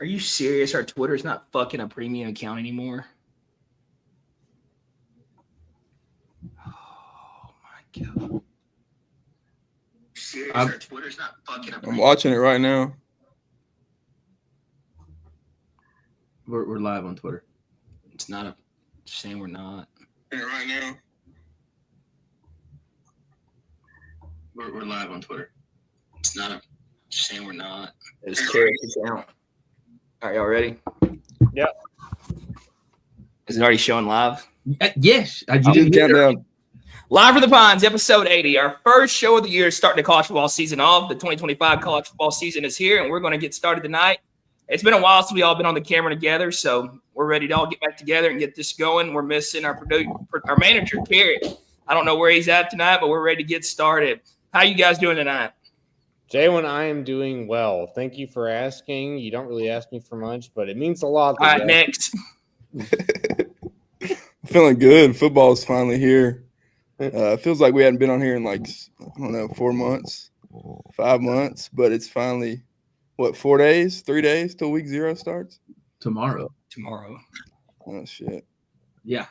Are you serious? Our Twitter's not fucking a premium account anymore? Oh my god. Serious? Our Twitter's not fucking a premium. I'm watching it right now. We're live on Twitter. It's not a saying we're not. Right now. We're live on Twitter. It's not a saying we're not. It's carry account. All right, y'all ready? Yep. Is it already showing live? Yes. You didn't count down. Live for the Pines, episode 80. Our first show of the year, starting the college football season off. The 2025 college football season is here, and we're going to get started tonight. It's been a while since we all been on the camera together, so we're ready to all get back together and get this going. We're missing our manager, Kerry. I don't know where he's at tonight, but we're ready to get started. How you guys doing tonight? Jalen, I am doing well. Thank you for asking. You don't really ask me for much, but it means a lot. All right, next. Feeling good. Football's finally here. It feels like we hadn't been on here in 4 months, 5 months, but it's finally, 4 days, 3 days till week 0 starts? Tomorrow. Oh, shit. Yeah.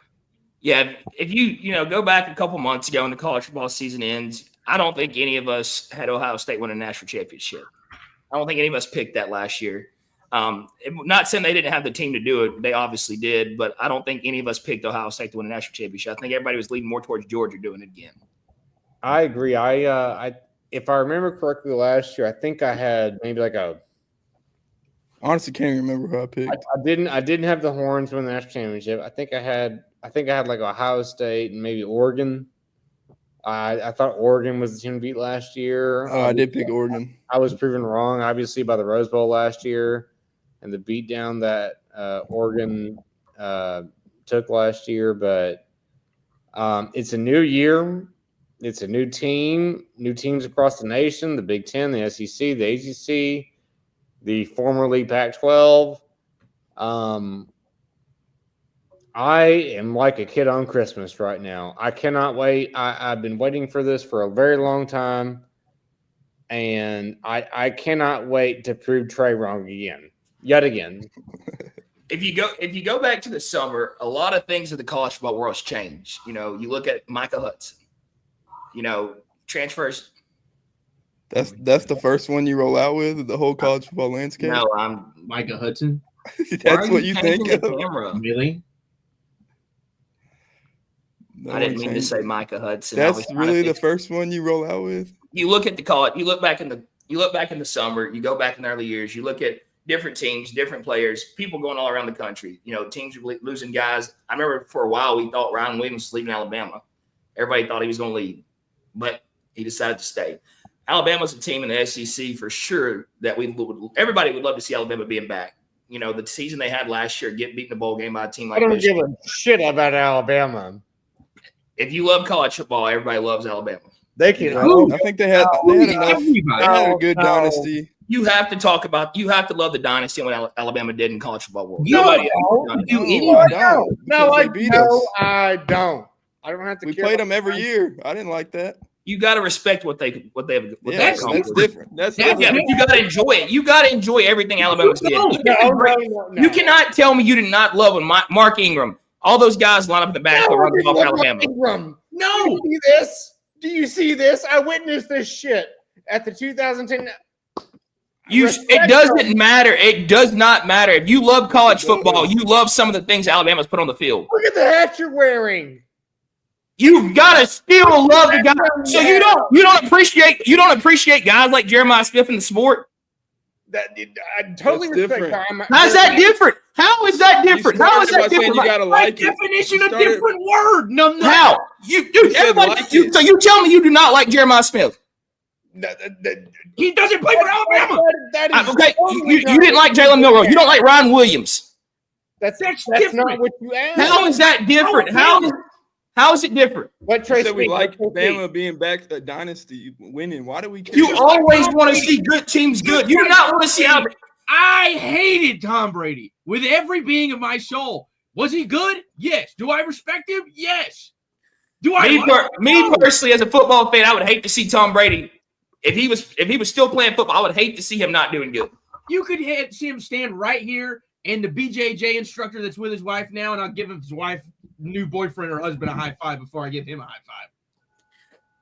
Yeah, if you go back a couple months ago when the college football season ends, I don't think any of us had Ohio State win a national championship. I don't think any of us picked that last year. Not saying they didn't have the team to do it. They obviously did, but I don't think any of us picked Ohio State to win a national championship. I think everybody was leaning more towards Georgia doing it again. I agree. I if I remember correctly last year, I think I had maybe Honestly, can't even remember who I picked. I didn't have the Horns win the national championship. I think I had Ohio State and maybe Oregon. I thought Oregon was the team to beat last year. Oh, I did pick Oregon. I was proven wrong, obviously, by the Rose Bowl last year and the beatdown that Oregon took last year. But it's a new year. It's a new team, new teams across the nation, the Big Ten, the SEC, the ACC, the formerly Pac-12. I am like a kid on Christmas right now. I cannot wait. I've been waiting for this for a very long time, and I cannot wait to prove Trey wrong yet again. If you go back to the summer, a lot of things in the college football world's changed. You look at Micah Hudson. Transfers. That's the first one you roll out with the whole college football landscape. No, I'm Micah Hudson. That's what you think of. Really? No, I didn't mean to say Micah Hudson. That's really the first one you roll out with. You look at the college. You look back in the summer. You go back in the early years. You look at different teams, different players, people going all around the country. Teams were losing guys. I remember for a while we thought Ryan Williams was leaving Alabama. Everybody thought he was going to leave, but he decided to stay. Alabama's a team in the SEC for sure that everybody would love to see Alabama being back. The season they had last year, beating the bowl game by a team like I don't Michigan. give a shit about Alabama. If you love college football, everybody loves Alabama. They can. I think they had enough. They had a good dynasty. You have to love the dynasty and what Alabama did in college football world. I don't. I don't have to. We played them every year. I didn't like that. You got to respect what they have. That's different. That's different. Yeah, but you got to enjoy it. You got to enjoy everything Alabama did. No. You cannot tell me you did not love when Mark Ingram, all those guys line up in the back for running off Alabama. No. Do you see this? I witnessed this shit at the 2010. It doesn't matter. It does not matter. If you love college football, you love some of the things Alabama's put on the field. Look at the hat you're wearing. You've got to still love the guy. So you don't appreciate guys like Jeremiah Smith in the sport. I totally respect. How's that different? How is that different? How is that different? You gotta like it. Definition of different word. No. How? So you tell me you do not like Jeremiah Smith? He doesn't play for Alabama. Okay, you didn't like Jalen Milroe. You don't like Ryan Williams. That's not what you asked. How is that different? How is it different? What Trey said we like Bama being back to dynasty winning. Why do we care? You always want to see good teams good. You do not want to see Alabama. I hated Tom Brady with every being of my soul. Was he good? Yes. Do I respect him? Yes. Do I? Me personally, as a football fan, I would hate to see Tom Brady. If he was still playing football, I would hate to see him not doing good. You could see him stand right here, and the BJJ instructor that's with his wife now, and I'll give his wife, new boyfriend or husband, a high five before I give him a high five.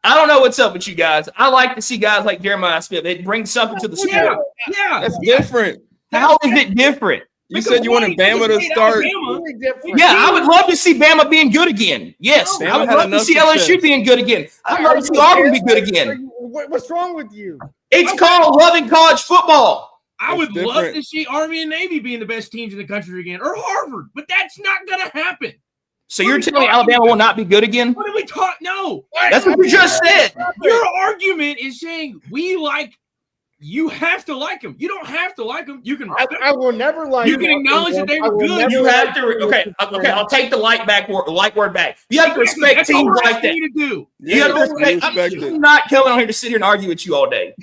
I don't know what's up with you guys. I like to see guys like Jeremiah Smith. It brings something to the sport. Yeah. That's different. How is it different? You said you wanted Bama to start. Yeah, I would love to see Bama being good again. Yes, Bama I would had love to enough see success. LSU being good again. I'd love to see Auburn be good again. What's wrong with you? It's called loving college football. I would That's love different. to see Army and Navy being the best teams in the country again, or Harvard, but that's not going to happen. So you're telling me Alabama will not be good again? What are we talking? No. That's what you just said. Your argument is saying you have to like them. You don't have to like them. You can. I will never like. You can acknowledge that they were good. You have to. Okay. I'll take the like word back. You have to respect That's teams all we're like that. asking you to do. You have to respect. I'm not coming on here to sit here and argue with you all day.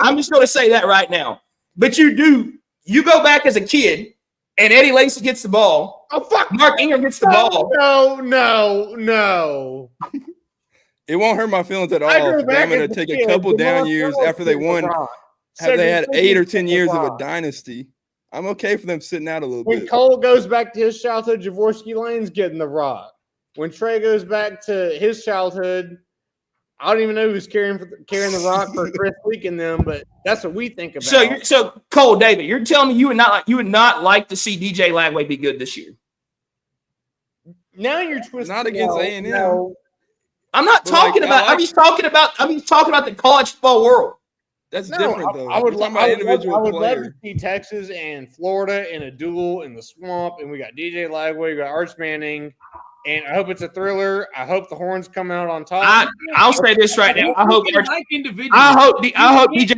I'm just going to say that right now. But you do. You go back as a kid, and Eddie Lacy gets the ball. Oh fuck! Mark Ingram gets the ball. No. It won't hurt my feelings at all I for grew back Bama to as a take a kid. couple down years LeBron after they won. LeBron. Have they had 8 or 10 years of a LeBron. dynasty? I'm okay for them sitting out a little When bit. Cole goes back to his childhood, Jaworski Lane's getting the rock. When Trey goes back to his childhood, I don't even know who's carrying the rock for Chris Leak and them, but that's what we think about. So Cole David, you're telling me you would not like to see DJ Lagway be good this year? Now you're twisting. Not against A&M. No. I'm not But, talking like, about. I I'm just talking about the college football world. That's No, different, though. I would We're love talking about individual love player. to see Texas and Florida in a duel in the swamp, and we got DJ Lagway, we got Arch Manning, and I hope it's a thriller. I hope the Horns come out on top. I'll say this right now. I hope individuals. I hope DJ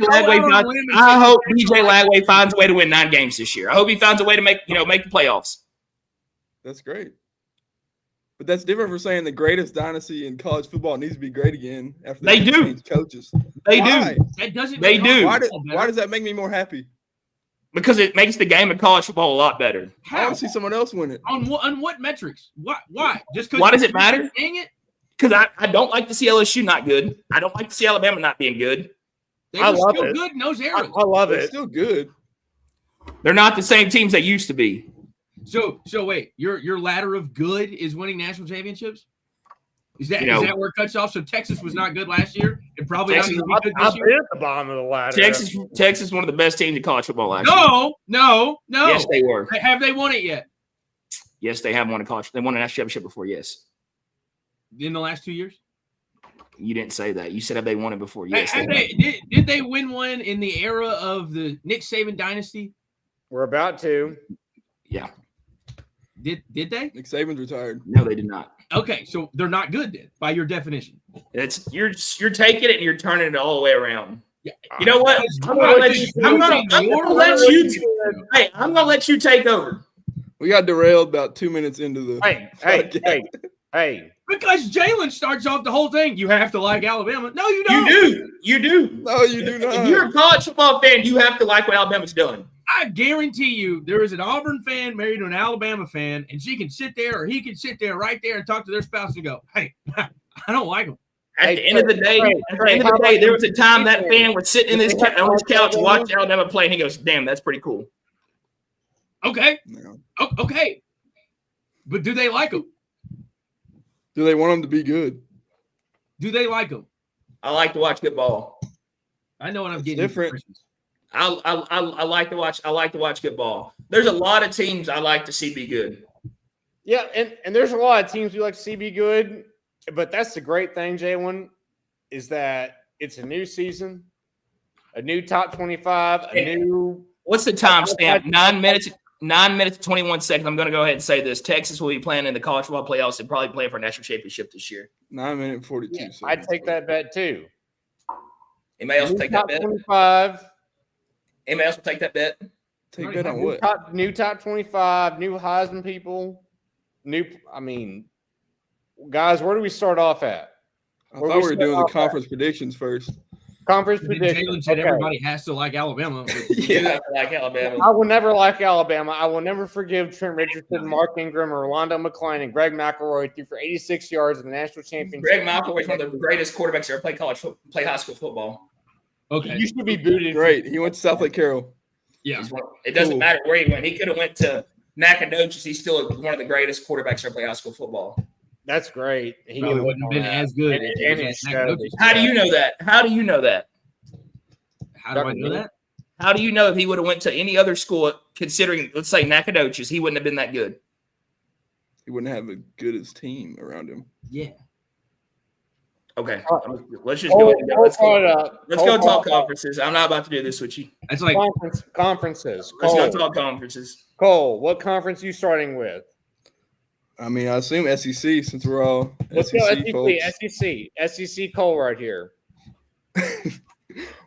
Lagway finds a way to win 9 games this year. I hope he finds a way to make the playoffs. That's great. But that's different from saying the greatest dynasty in college football needs to be great again after They do. change coaches. They Why? do That doesn't. They do. Why does that make me more happy? because it makes the game of college football a lot better. I How? want to see someone else win it. On what metrics? Why? Just because? Why does it matter? Dang it! Because I don't like to see LSU not good. I don't like to see Alabama not being good. They I were love still it. good in those I eras. love It's it. still good. They're not the same teams they used to be. So wait, your ladder of good is winning national championships. Is that You know- is that where it cuts off? So Texas was not good last year, and probably Texas- not going to be good I've this year. been at the bottom of the ladder. Texas, one of the best teams in college football last year. No. Yes, they were. Have they won it yet Yes, they have won a college. They won a national championship before. Yes, in the last 2 years? you didn't say that. You said have they won it before? Yes, they have. Did they win one in the era of the Nick Saban dynasty? We're about to. Yeah. Did they? Nick Saban's retired. No, they did not. Okay, so they're not good then, by your definition. It's you're taking it and you're turning it all the way around. Yeah. You know what? I'm gonna let you. I'm gonna let you. Hey, I'm gonna let you take over. We got derailed about 2 minutes into the. Hey. Because Jalen starts off the whole thing. You have to like Alabama. No, you don't. You do. No, you do not. If you're a college football fan, you have to like what Alabama's done. I guarantee you there is an Auburn fan married to an Alabama fan, and she can sit there or he can sit there right there and talk to their spouse and go, hey, I don't like them. At the end of the day, there was a time that fan was sitting on his couch watching Alabama play, and he goes, "Damn, that's pretty cool." Okay. No. Okay. But do they like them? Do they want them to be good? Do they like them? I like to watch good ball. I know what I'm It's getting. different. For Christmas. I like to watch. I like to watch good ball. There's a lot of teams I like to see be good. Yeah, and there's a lot of teams we like to see be good, but that's the great thing, Jalen, is that it's a new season, a new top 25, What's the time stamp? 9 minutes. 9 minutes, 21 seconds. I'm going to go ahead and say this. Texas will be playing in the college football playoffs and probably playing for a national championship this year. 9 minute and 42 Yeah, seconds. I'd take that bet too. Anybody else New take that top bet? 25. Anybody else will take that bet? Take that on New what? new top 25, new Heisman people, guys, where do we start off at? I thought we were doing the conference predictions first. Conference Jalen predictions. said Okay. everybody has to like Alabama. Yeah, like Alabama. I will never like Alabama. I will never forgive Trent Richardson, Mark Ingram, or Orlando McClain, and Greg McElroy threw for 86 yards in the national championship. Greg McElroy is one of the greatest quarterbacks to ever play high school football. Okay. You should be booted. Great. He went to South Lake Carroll. Yeah. It doesn't Cool. matter where he went. He could have went to Nacogdoches. He's still one of the greatest quarterbacks ever play high school football. That's great. He Probably wouldn't have been as good if he And was he at showed Nacogdoches. it. How do you know that? How do you know that? How do I know that? How do you know if he would have went to any other school, considering, let's say, Nacogdoches, he wouldn't have been that good? He wouldn't have a good as team around him. Yeah. Okay, let's just go. Let's go talk Cole, conferences. I'm not about to do this with you. That's like conferences. Let's go Cole, talk conferences. Cole, what conference you starting with? I mean, I assume SEC since we're all Let's go SEC folks. SEC Cole right here.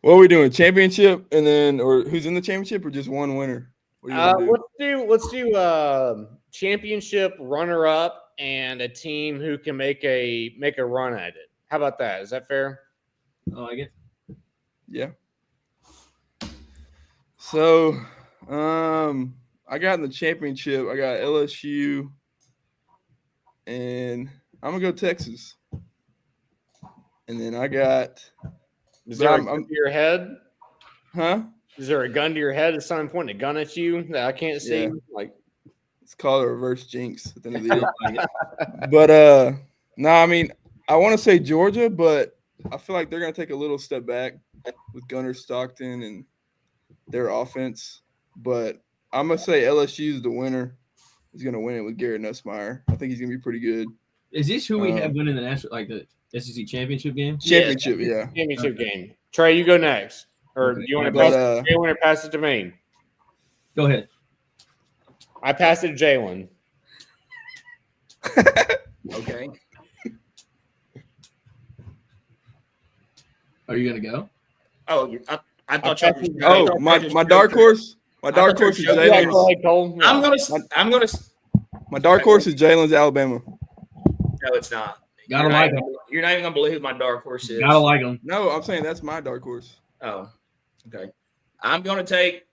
What are we doing? Championship, and then or who's in the championship, or just one winner? What do you wanna do? Let's do championship runner up and a team who can make a run at it. How about that? Is that fair? I like it. Yeah. So, I got in the championship. I got LSU, and I'm gonna go Texas. And then I got. Is there a gun to your head? Huh? Is there a gun to your head? Is someone pointing a gun at you that I can't see? Yeah. Like, it's called a reverse jinx at the end of the day. But no, I mean, I want to say Georgia, but I feel like they're gonna take a little step back with Gunnar Stockton and their offense. But I'm gonna say LSU's the winner. He's gonna win it with Garrett Nussmeier. I think he's gonna be pretty good. Is this who we have winning the national, like the SEC championship game? Championship, yeah. Championship game. Trey, you go next. Or do you want to pass it to Jalen or pass it to me? Go ahead. I pass it to Jalen. Okay. Are you gonna go? Oh, I thought you. Oh, my dark horse. My dark horse is Go Jalen's. ahead, Cole. I'm gonna. My dark horse is Jalen's Alabama. No, it's not. Gotta like him. You're not even gonna believe who my dark horse is. Gotta like him. No, I'm saying that's my dark horse. Oh, okay. I'm gonna take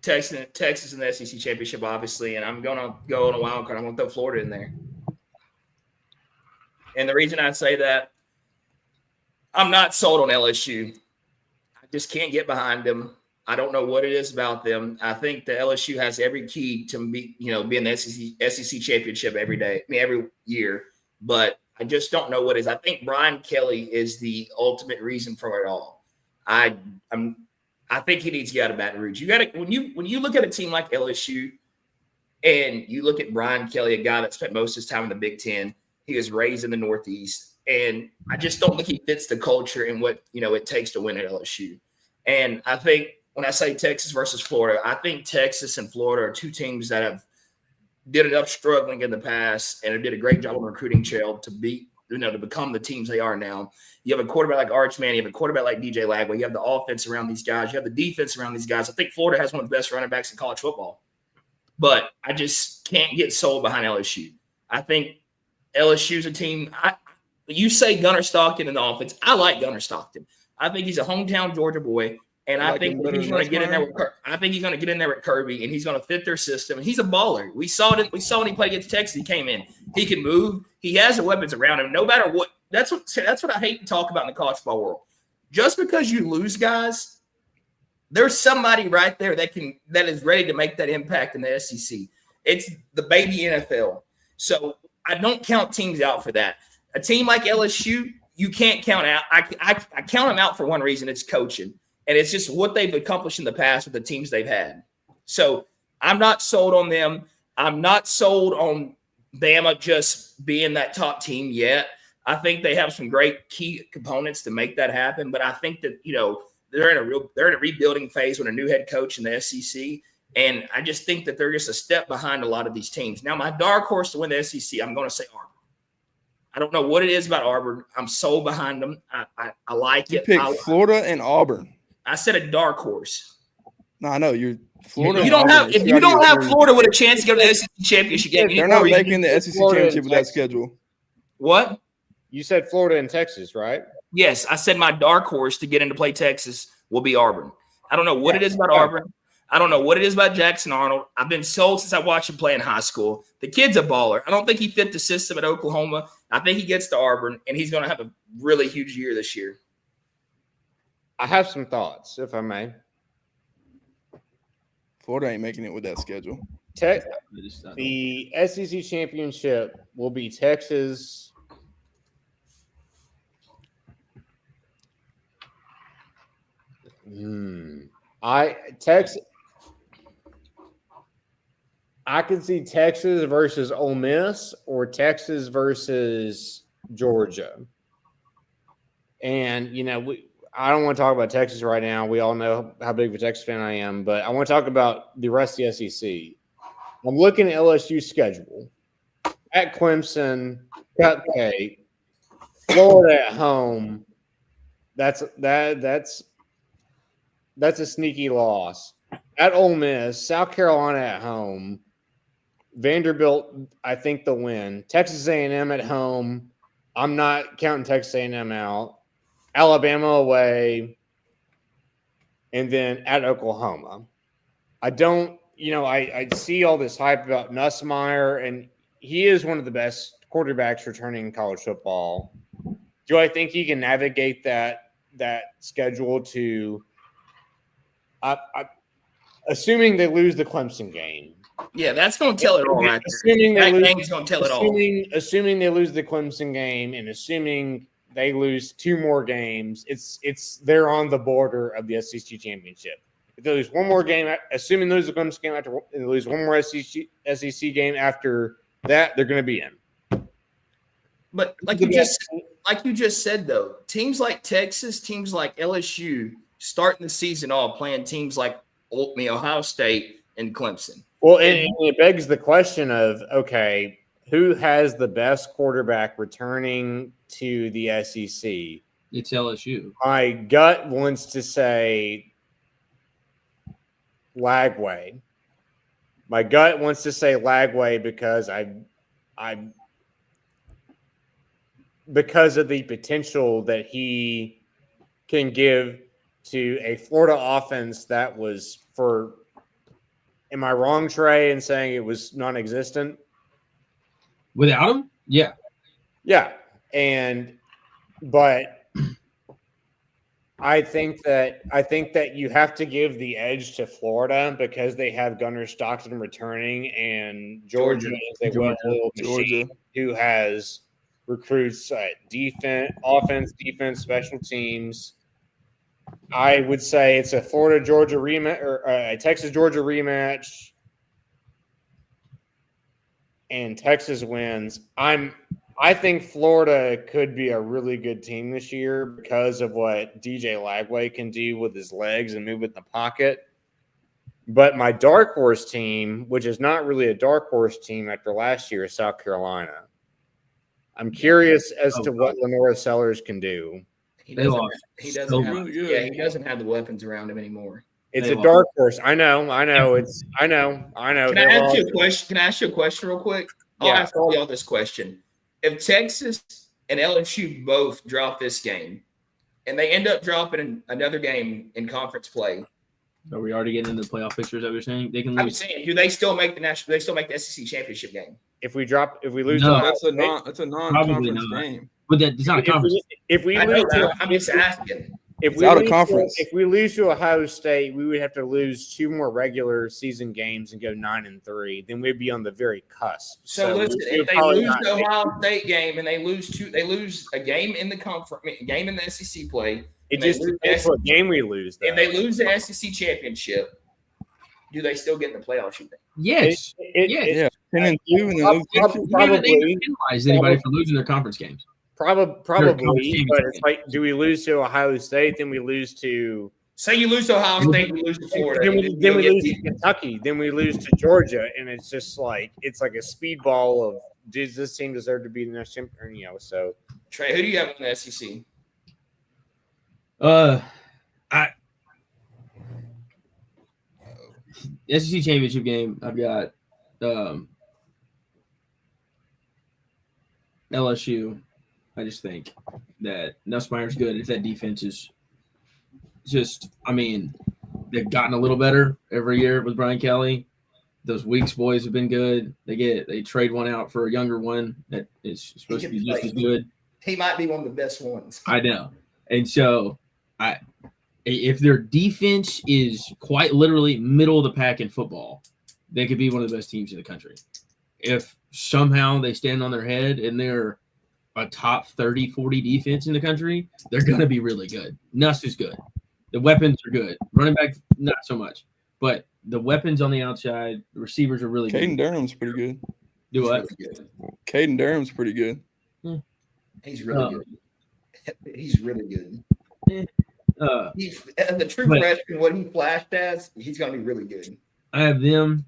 Texas in the SEC championship, obviously, and I'm gonna go on a wild card. I'm gonna throw Florida in there. And the reason I say that, I'm not sold on LSU. I just can't get behind them. I don't know what it is about them. I think the LSU has every key to be in the SEC championship every year, but I just don't know what it is. I think Brian Kelly is the ultimate reason for it all. I think he needs to get out of Baton Rouge. You got to when you look at a team like LSU, and you look at Brian Kelly, a guy that spent most of his time in the Big Ten. He was raised in the Northeast, and I just don't think he fits the culture and what it takes to win at LSU. And I think when I say Texas versus Florida, I think Texas and Florida are two teams that have did enough struggling in the past and did a great job on the recruiting trail to become the teams they are now. You have a quarterback like Arch Manning, you have a quarterback like DJ Lagway, you have the offense around these guys, you have the defense around these guys. I think Florida has one of the best running backs in college football. But I just can't get sold behind LSU. I think LSU's a team. You say Gunnar Stockton in the offense. I like Gunnar Stockton. I think he's a hometown Georgia boy. And I think he's going to get in there with. I think he's going to get in there with Kirby, and he's going to fit their system. And he's a baller. We saw it. We saw when he played against Texas. He came in. He can move. He has the weapons around him. No matter what. That's what I hate to talk about in the college football world. Just because you lose guys, there's somebody right there that is ready to make that impact in the SEC. It's the baby NFL. So I don't count teams out for that. A team like LSU, you can't count out. I count them out for one reason. It's coaching. And it's just what they've accomplished in the past with the teams they've had. So I'm not sold on them. I'm not sold on Bama just being that top team yet. I think they have some great key components to make that happen. But I think that, they're in a rebuilding phase with a new head coach in the SEC. And I just think that they're just a step behind a lot of these teams. Now, my dark horse to win the SEC, I'm going to say Auburn. I don't know what it is about Auburn. I'm sold behind them. I like it. You picked Florida and Auburn. I said a dark horse. No, I know you're Florida. If you don't have Florida with a chance to go to the SEC championship game, they're not making the SEC championship with that schedule. What? You said Florida and Texas, right? Yes, I said my dark horse to get into play Texas will be Auburn. I don't know what it is about Auburn. I don't know what it is about Jackson Arnold. I've been sold since I watched him play in high school. The kid's a baller. I don't think he fit the system at Oklahoma. I think he gets to Auburn, and he's going to have a really huge year this year. I have some thoughts, if I may. Florida ain't making it with that schedule. The SEC championship will be Texas. I can see Texas versus Ole Miss or Texas versus Georgia. And, I don't want to talk about Texas right now. We all know how big of a Texas fan I am, but I want to talk about the rest of the SEC. I'm looking at LSU's schedule. At Clemson, Cupcake, Florida at home. That's a sneaky loss. At Ole Miss, South Carolina at home, Vanderbilt, I think they'll win. Texas A&M at home. I'm not counting Texas A&M out. Alabama away, and then at Oklahoma. I don't, I see all this hype about Nussmeier, and he is one of the best quarterbacks returning in college football. Do I think he can navigate that schedule to assuming they lose the Clemson game? Yeah, that's going to tell it all. Right assuming there. they lose, game's going to tell it all. Assuming they lose the Clemson game, and assuming they lose 2 more games, they're on the border of the SEC championship. If they lose one more game, assuming they lose the Clemson game after they lose one more SEC game after that, they're going to be in. But like you just said, though, teams like Texas, teams like LSU, starting the season off playing teams like Ohio State and Clemson. Well, and it begs the question of, okay, who has the best quarterback returning to the SEC? It's LSU. My gut wants to say Lagway. My gut wants to say Lagway because because of the potential that he can give to a Florida offense that was for. Am I wrong, Trey, in saying it was non-existent? Without him? Yeah. Yeah. But I think that you have to give the edge to Florida because they have Gunnar Stockton returning and Georgia is a well-oiled machine who has recruits defense, offense, defense, special teams. I would say it's a Florida-Georgia rematch or a Texas-Georgia rematch, and Texas wins. I think Florida could be a really good team this year because of what DJ Lagway can do with his legs and move in the pocket. But my dark horse team, which is not really a dark horse team after last year, is South Carolina. I'm curious as to what Lenora Sellers can do. He doesn't have the weapons around him anymore. It's a dark horse. I know. I know. Can I ask you a question? Can I ask you a question real quick? I'll ask all y'all this question. If Texas and LSU both drop this game and they end up dropping another game in conference play, are we already getting into the playoff pictures? Is that what you're saying? They can lose. I'm saying, do they still make the national? Do they still make the SEC championship game? If we lose, no, that's a non-conference game. But it's not a conference. I'm just asking. If we lose to Ohio State, we would have to lose 2 more regular season games and go 9-3. Then we'd be on the very cusp. So listen, if they lose the Ohio State game and they lose a game in the game in the SEC play. It just depends what game we lose. Though. If they lose the SEC championship, do they still get in the playoffs? You think? Yes. Yeah. 10-2 and probably penalize anybody for losing their conference games. Probably, but it's like, do we lose to Ohio State? Then we lose to. Say you lose to Ohio State, we lose to Florida. Then we lose to Kentucky. Then we lose to Georgia, and it's just like a speedball of does this team deserve to be the next champion? So Trey, who do you have in the SEC? SEC championship game. I've got LSU. I just think that Nussmeier's good. If that defense is they've gotten a little better every year with Brian Kelly. Those Weeks boys have been good. They trade one out for a younger one that is supposed to be just as good. He might be one of the best ones. I know. And so If their defense is quite literally middle of the pack in football, they could be one of the best teams in the country. If somehow they stand on their head and they're a top 30, 40 defense in the country, they're going to be really good. Nuss is good. The weapons are good. Running back, not so much. But the weapons on the outside, the receivers are really Caden good. Durham's pretty good. Do what? Really good. Caden Durham's pretty good. He's really good. He's really good. He's the true freshman. What he flashed as, he's going to be really good. I have them.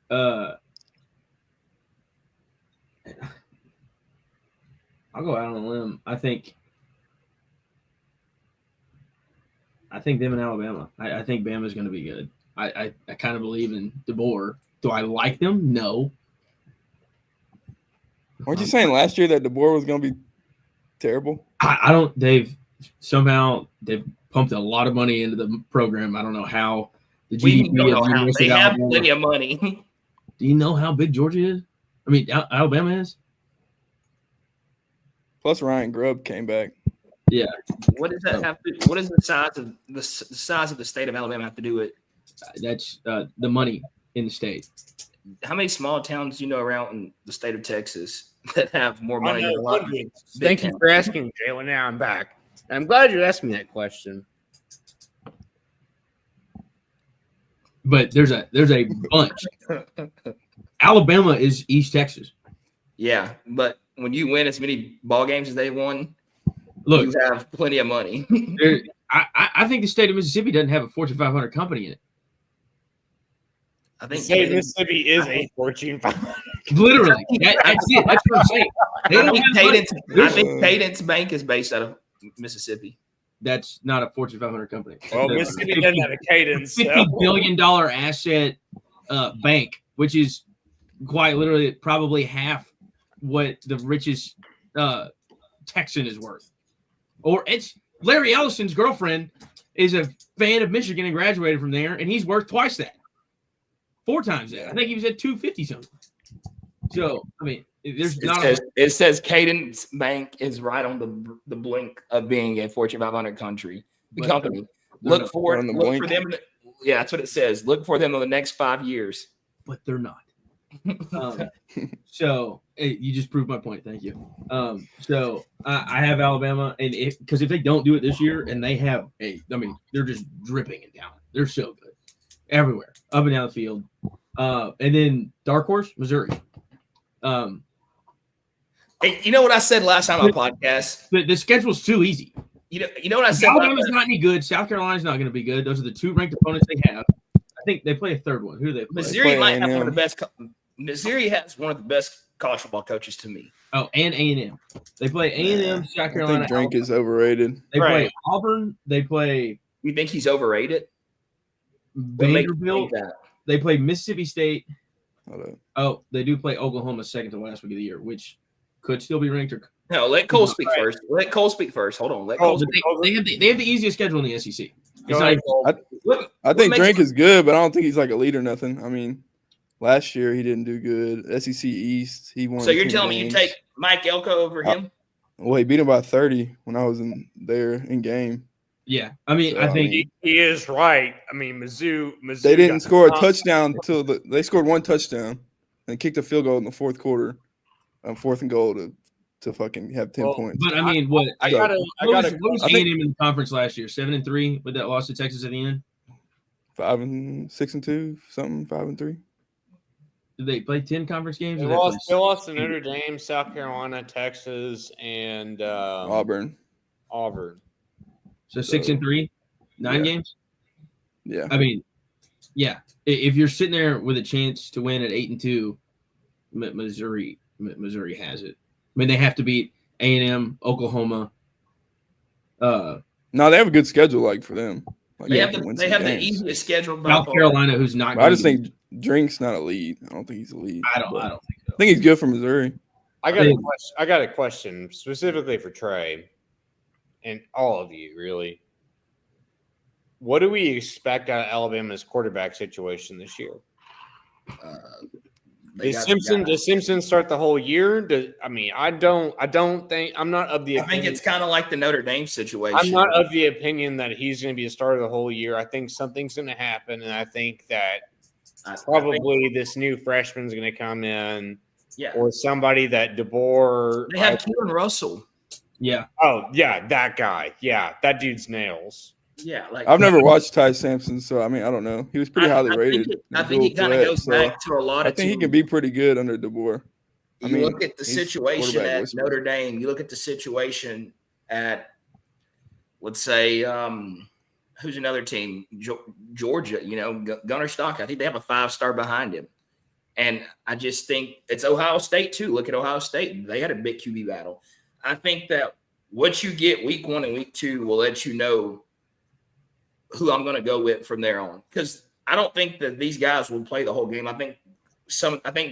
I'll go out on a limb. I think them in Alabama. I think Bama's going to be good. I kind of believe in DeBoer. Do I like them? No. Weren't you saying last year that DeBoer was going to be terrible? I don't. They've pumped a lot of money into the program. I don't know how. The GDP of the University they of have Alabama. plenty of money. Do you know how big Georgia is? I mean, Alabama is. Plus Ryan Grubb came back. Yeah. What does that have to? What does the size of the state of Alabama have to do with? That's the money in the state. How many small towns do you know around in the state of Texas that have more money than a lot of big Thank you towns? for asking, Jalen. Now I'm back. I'm glad you asked me that question. But there's a bunch. Alabama is East Texas. Yeah, but when you win as many ball games as they won, Look, you have plenty of money. I think the state of Mississippi doesn't have a Fortune 500 company in it. I think State of Mississippi is a Fortune 500. Literally, that's it. That's what I'm saying. They don't have money. I think Cadence Bank is based out of Mississippi. That's not a Fortune 500 company. Well, Mississippi doesn't have a cadence. $50 billion asset bank, which is quite literally probably half what the richest Texan is worth. Or it's Larry Ellison's girlfriend is a fan of Michigan and graduated from there, and he's worth twice that. 4 times that. I think he was at 250 something. So, I mean, there's it says Cadence Bank is right on the blink of being a Fortune 500 company. Look for them. Yeah, that's what it says. Look for them in the next 5 years. But they're not. So you just proved my point. Thank you. So I have Alabama, and because if they don't do it this year, and they have they're just dripping in talent. They're so good everywhere, up and down the field. And then dark horse, Missouri. Hey, you know what I said last time on the podcast? The schedule's too easy. You know what I said? Alabama's not any good. South Carolina's not going to be good. Those are the 2 ranked opponents they have. I think they play a third one. Who do they play? Missouri might have one of the best. Missouri has one of the best college football coaches to me. Oh, and A&M. They play A&M, South Carolina. I think Drink is overrated. They play Auburn. They play. You think he's overrated? Vanderbilt. They play Mississippi State. Oh, they do play Oklahoma second to last week of the year, which could still be ranked. No, let Cole speak first. Let Cole speak first. Hold on. Let Cole speak. They have the easiest schedule in the SEC. I think Drink is good, but I don't think he's like a lead or nothing. I mean, last year he didn't do good. SEC East, he won. So you're telling me you take Mike Elko over him? Well, he beat him by 30 when I was in game. Yeah, I mean, so, I think he is right. I mean, Mizzou. They didn't score a touchdown till they scored 1 touchdown and kicked a field goal in the 4th quarter, on 4th and goal to fucking have 10 points. But I mean, what was I A&M in the conference last year? 7-3 with that loss to Texas at the end. 5-6-2, something. 5-3. Did they play 10 conference games? They lost to Notre Dame, South Carolina, Texas, and Auburn. So 6-3, 9 games. Yeah. I mean, yeah. If you're sitting there with a chance to win at 8-2, Missouri has it. I mean, they have to beat A&M, Oklahoma. No, they have a good schedule, like for them. Like, they have the easiest schedule. South Carolina, who's not. I just think Drink's not a lead. I don't think he's a lead. I don't think so. I think he's good for Missouri. I got a question specifically for Trey and all of you, really. What do we expect out of Alabama's quarterback situation this year? Does Simpson start the whole year? I don't think. I'm not of the I opinion. think it's kind of like the Notre Dame situation. I'm not of the opinion that he's going to be a starter the whole year. I think something's going to happen, and I think that probably this new freshman's going to come in, or somebody that DeBoer. They have Keelan Russell. Yeah. Oh yeah, that guy. Yeah, that dude's nails. Yeah, I've never watched Ty Sampson, so I mean I don't know. He was pretty highly rated. I think he kind of goes back to a lot of. I think he can be pretty good under DeBoer. You look at the situation at Notre Dame. You look at the situation at, let's say, who's another team? Georgia. Gunnar Stock. I think they have a 5-star behind him, and I just think it's Ohio State too. Look at Ohio State; they had a big QB battle. I think that what you get week 1 and week 2 will let you know who I'm going to go with from there on, because I don't think that these guys will play the whole game. I think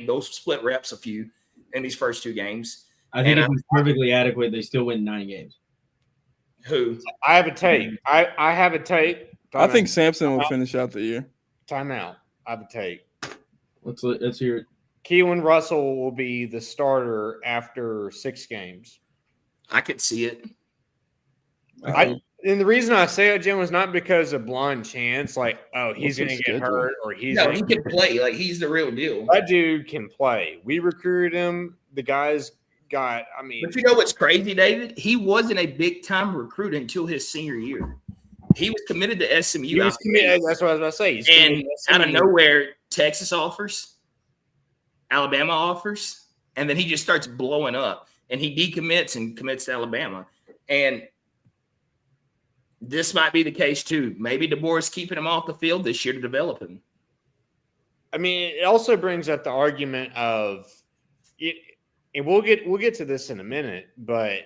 they'll split reps a few in these first 2 games. I think if it's perfectly adequate, they still win 9 games. Who? I have a tape. I have a tape. I think Sampson will finish out the year. Timeout. I have a tape. Let's hear it. Keelan Russell will be the starter after 6 games. I could see it. And the reason I say it, Jim, was not because of blind chance, like, he's going to get hurt or he can play. Like, he's the real deal. That dude can play. We recruited him. The guy's got, But you know what's crazy, David? He wasn't a big-time recruit until his senior year. He was committed to SMU. He was committed. That's what I was about to say. And out of nowhere, Texas offers, Alabama offers, and then he just starts blowing up. And he decommits and commits to Alabama. And this might be the case too. Maybe DeBoer's keeping him off the field this year to develop him. It also brings up the argument of it, and we'll get to this in a minute, but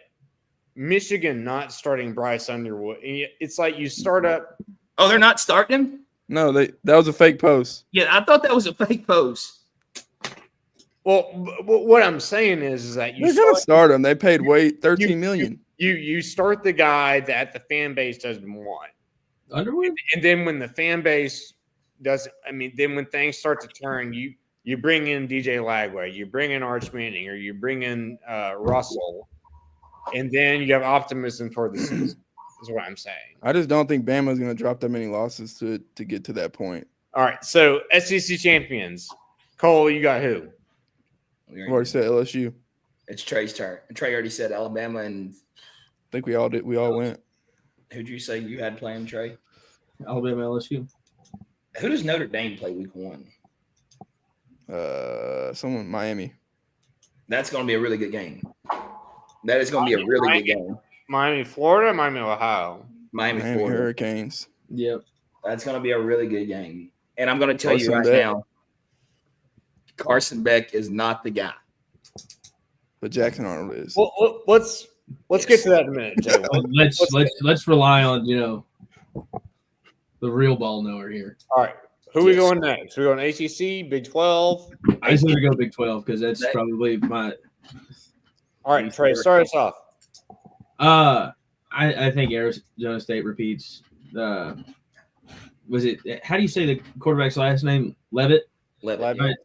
Michigan not starting Bryce Underwood. It's like you start up. Oh, they're not starting him? No, that was a fake post. Yeah, I thought that was a fake post. Well, what I'm saying is that they're going to start him. They paid $13 million. You start the guy that the fan base doesn't want. Underwood? And then when the fan base doesn't, then when things start to turn, you bring in DJ Lagway, you bring in Arch Manning, or you bring in Russell, and then you have optimism toward the season, is what I'm saying. I just don't think Bama's going to drop that many losses to get to that point. All right, so SEC champions. Cole, you got who? I've already said LSU. It's Trey's turn. And Trey already said Alabama, and I think we all did. We all went. Who'd you say you had playing, Trey? Alabama, LSU. Who does Notre Dame play week 1? Someone Miami. That's going to be a really good game. That is going to be a really good game. Miami, Florida, Miami, Ohio. Miami, Florida. Hurricanes. Yep. That's going to be a really good game. And I'm going to tell you right now, Carson Beck is not the guy. But Jackson Arnold is. Well, let's get to that in a minute, Jay. Let's rely on the real ball knower here. All right, who are we going next? We're going ACC, Big 12. I just want to go Big 12 because that's probably my. All right, Trey, start us off. I think Arizona State repeats. Was it? How do you say the quarterback's last name? Levitt. Levitt.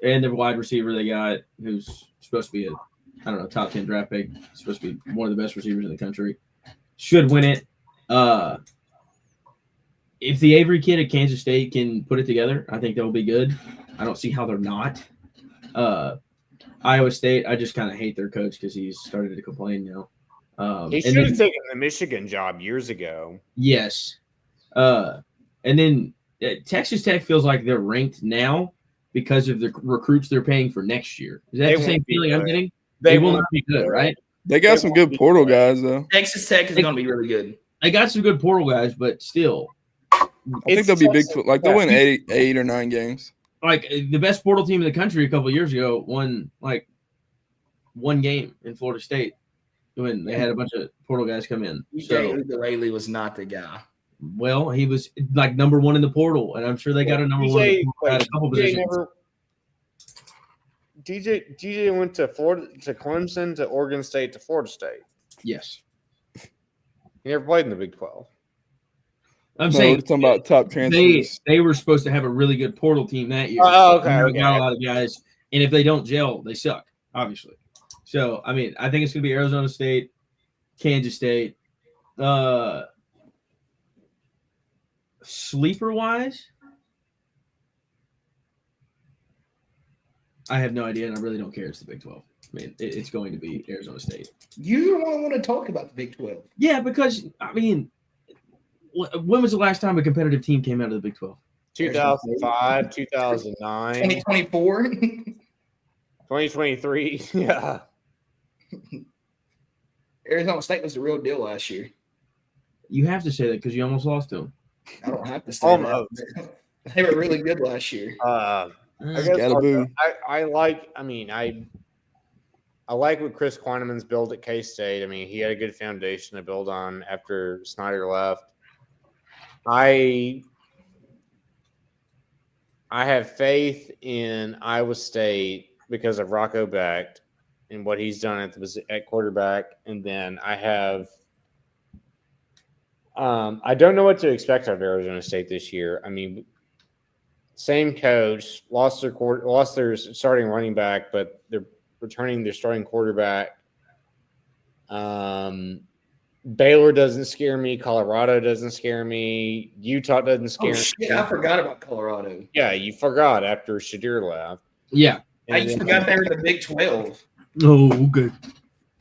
And the wide receiver they got, who's supposed to be a top 10 draft pick, supposed to be one of the best receivers in the country, should win it. If the Avery kid at Kansas State can put it together, I think they'll be good. I don't see how they're not. Iowa State, I just kind of hate their coach because he's started to complain now. He should have taken the Michigan job years ago. Yes. And then Texas Tech feels like they're ranked now because of the recruits they're paying for next year. Is that the same feeling I'm getting? They will not be good, right? They got some good portal guys, though. Texas Tech is going to be really good. They got some good portal guys, but still. I think they'll be big. Like, they'll win 8 or 9 games. Like, the best portal team in the country a couple of years ago won, like, 1 game in Florida State when they had a bunch of portal guys come in. DJ Ugalele was not the guy. Well, he was like number 1 in the portal, and I'm sure they got a number 1 at a couple positions. DJ went to Florida, to Clemson, to Oregon State, to Florida State. Yes. He never played in the Big 12. I'm saying we're talking about top transfers. They were supposed to have a really good portal team that year. Oh, okay. Got a lot of guys. And if they don't gel, they suck, obviously. So, I mean, I think it's going to be Arizona State, Kansas State. Sleeper-wise, I have no idea, and I really don't care. It's the Big 12. I mean, it's going to be Arizona State. You don't want to talk about the Big 12. Yeah, because, I mean, when was the last time a competitive team came out of the Big 12? 2005, 2009, 2024. 2023. Yeah. Arizona State was the real deal last year. You have to say that because you almost lost to them. I don't have to say Almost. that. They were really good last year. I guess Scalaboo. I like what Chris Kleineman's built at K-State. I mean, he had a good foundation to build on after Snyder left. I have faith in Iowa State because of Rocco Becht and what he's done at quarterback. And then I have I don't know what to expect out of Arizona State this year. I mean, same coach, lost their starting running back, but they're returning their starting quarterback. Baylor doesn't scare me. Colorado doesn't scare me. Utah doesn't scare me. I forgot about Colorado. Yeah, you forgot after Shadir left. Yeah. I just forgot they were the Big 12. Oh, good.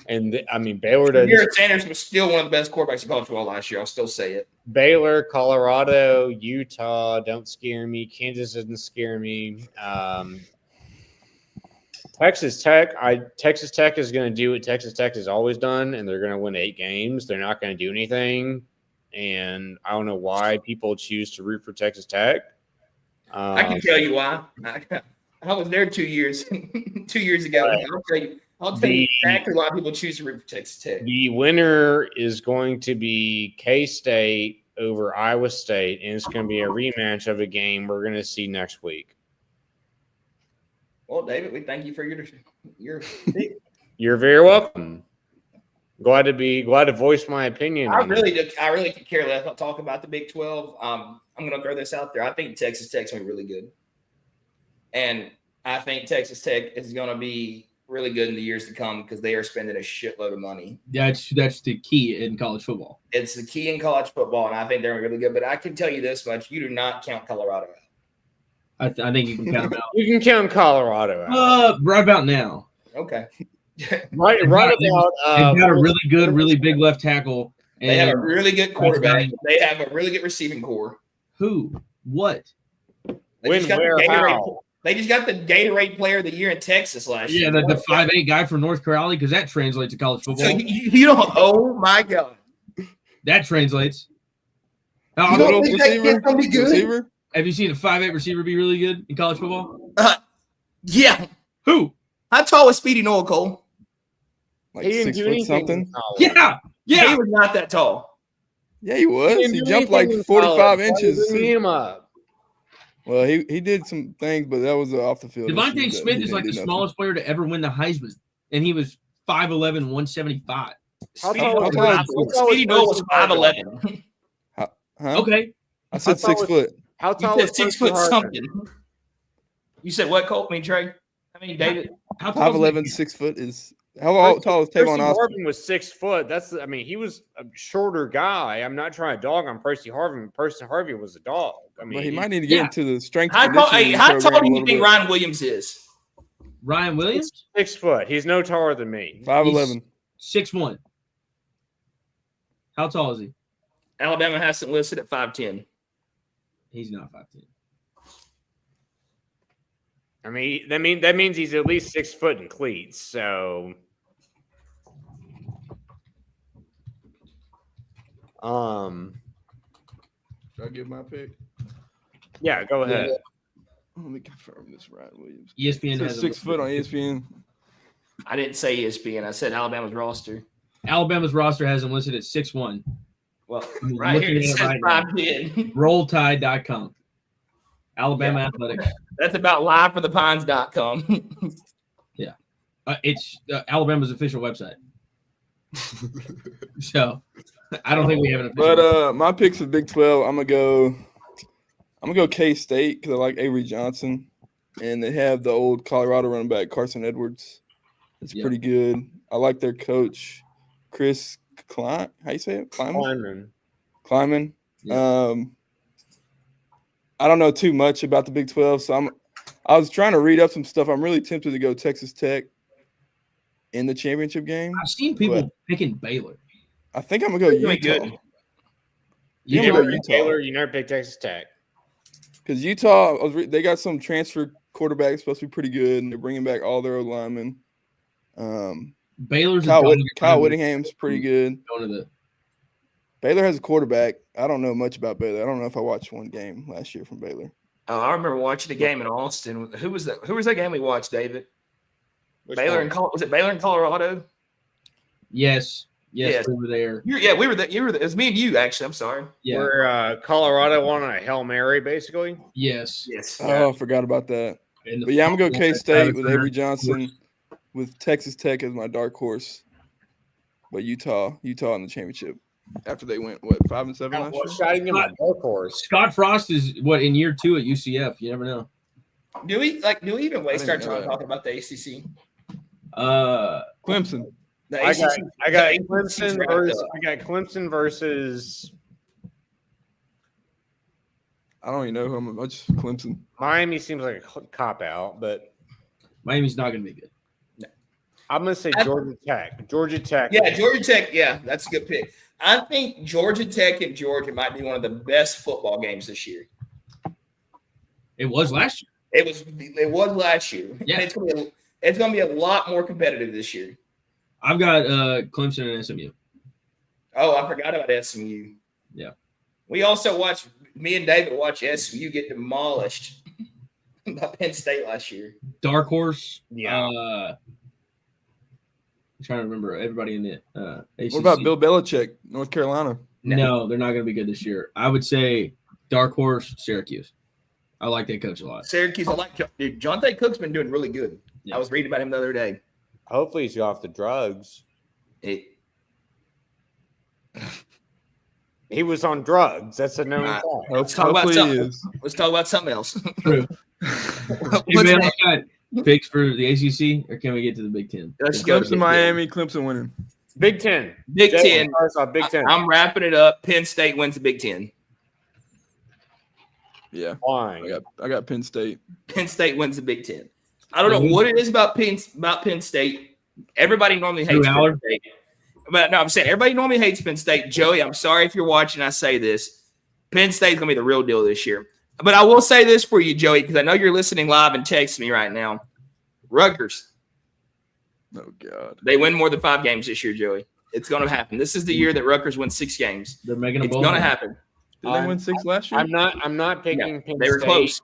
And I mean, Baylor doesn't. Garrett Sanders was still one of the best quarterbacks in college football last year. I'll still say it. Baylor, Colorado, Utah don't scare me. Kansas doesn't scare me. Texas Tech is going to do what Texas Tech has always done, and they're going to win 8 games. They're not going to do anything, and I don't know why people choose to root for Texas Tech. I can tell you why. I was there 2 years, 2 years ago. Right. I'll tell you exactly why people choose to root for Texas Tech. The winner is going to be K-State over Iowa State, and it's going to be a rematch of a game we're going to see next week. Well, David, we thank you for your You're very welcome. Glad to voice my opinion. I really could care less about talking about the Big 12. I'm going to throw this out there. I think Texas Tech's going to be really good, and I think Texas Tech is going to be really good in the years to come because they are spending a shitload of money. That's the key in college football. It's the key in college football, and I think they're really good. But I can tell you this much: you do not count Colorado out. I think you can count them out. You can count Colorado out. Right about now. Okay. Right about. They've got a really good, really big left tackle. They have a really good quarterback. They have a really good receiving core. Who? What? They just got the Gatorade Player of the Year in Texas last year. Yeah, the 5'8" guy from North Carolina, because that translates to college football. So you don't. Oh my God. That translates. You don't think that kid's gonna be good? Receiver? Have you seen a 5'8" receiver be really good in college football? Yeah. Who? How tall was Speedy Noel, Cole? Like He didn't 6 do foot anything. something. Yeah. He was not that tall. Yeah, he was. didn't He do jumped anything like in 45 college. Why inches. you bring him up? Well, he did some things, but that was off the field. Devontae issues that Smith he is didn't like do the nothing. smallest player to ever win the Heisman, and he was 5'11", 175. How Speedy tall Noel was was 5'11". Huh? Okay. I said How tall 6 was- foot. How You tall said was 6 Percy foot Harvin? something. You said what, Cole? I mean, Trey? I mean, David? How tall is 5'11", that? 6 foot is how tall is Percy Tavon Austin? Harvin was 6 foot. He was a shorter guy. I'm not trying to dog on Percy Harvin. Percy Harvin was a dog. I mean, But he might need to get yeah. into the strength How tall conditioning do program a you little think bit. Ryan Williams is? Ryan Williams? 6 foot. He's no taller than me. 5'11". 6'1". How tall is he? Alabama has him listed at 5'10". He's not 5'10". I mean, that means he's at least 6 foot in cleats. So, Should I give my pick? yeah, go ahead. Let me confirm this. Ryan Williams. ESPN It says has 6 foot on ESPN. I didn't say ESPN. I said Alabama's roster. Alabama's roster has him listed at 6'1". Well, I'm right here looking it at says it right 5'10". Rolltide.com. Alabama Athletics. That's about liveforthepines.com. It's Alabama's official website. So I don't think we have an official. But my picks for Big 12, I'm gonna go K-State because I like Avery Johnson. and they have the old Colorado running back Carson Edwards. It's pretty good. I like their coach, Chris Klein. How you say it? Kleiman. Yeah. I don't know too much about the Big 12, so I was trying to read up some stuff. I'm really tempted to go Texas Tech in the championship game. I've seen people picking Baylor. I think I'm gonna go Utah. Good. You Yeah, never Utah. pick Baylor. You never pick Texas Tech. Because Utah, they got some transfer quarterbacks supposed to be pretty good, and they're bringing back all their old linemen. Baylor's Kyle Whittingham's pretty good. Going to the Baylor has a quarterback. I don't know much about Baylor. I don't know if I watched one game last year from Baylor. Oh, I remember watching a game in Austin. Who was that? Who was that game we watched, David? Was it Baylor in Colorado? Yes, we were there. We were there. It was me and you, actually. I'm sorry. Yeah. Where Colorado won a Hail Mary, basically. Yes. Oh, I forgot about that. But yeah, I'm gonna go K-State with Avery Johnson, with Texas Tech as my dark horse. But Utah in the championship after they went 5-7 last year. Shouting him a dark horse. Scott Frost is in year 2 at UCF. You never know. Do we even waste our time talking about the ACC? Clemson. I got Clemson versus. I don't even know who I'm much Clemson. Miami seems like a cop out, but Miami's not going to be good. No. I'm going to say Georgia Tech. Georgia Tech. Yeah, Georgia Tech. Yeah, that's a good pick. I think Georgia Tech and Georgia might be one of the best football games this year. It was last year. It was last year. Yeah, it's gonna be a lot more competitive this year. I've got Clemson and SMU. Oh, I forgot about SMU. Yeah, we also watched. Me and David watched SMU get demolished by Penn State last year. Dark horse. Yeah. I'm trying to remember everybody in it. ACC. What about Bill Belichick, North Carolina? No, they're not going to be good this year. I would say dark horse, Syracuse. I like that coach a lot. Syracuse, I like Jonte Cook's been doing really good. Yeah. I was reading about him the other day. Hopefully he's off the drugs. He was on drugs. That's a known fact. Let's talk about something else. True. Picks for the ACC, or can we get to the Big Ten? Let's go to Miami. Clemson winning. Big Ten. Big Ten. Big Ten. I'm wrapping it up. Penn State wins the Big Ten. Yeah. Why? I got Penn State. Penn State wins the Big Ten. I don't know what it is about Penn State. Everybody normally hates Penn State. But no, I'm saying everybody normally hates Penn State. Joey, I'm sorry if you're watching. I say this. Penn State's gonna be the real deal this year. But I will say this for you, Joey, because I know you're listening live and text me right now. Rutgers. Oh, God. They win more than 5 games this year, Joey. It's going to happen. This is the year that Rutgers wins 6 games. They're making a bowl. It's going to happen. Did they win 6 last year? I'm not picking Penn State. They were close.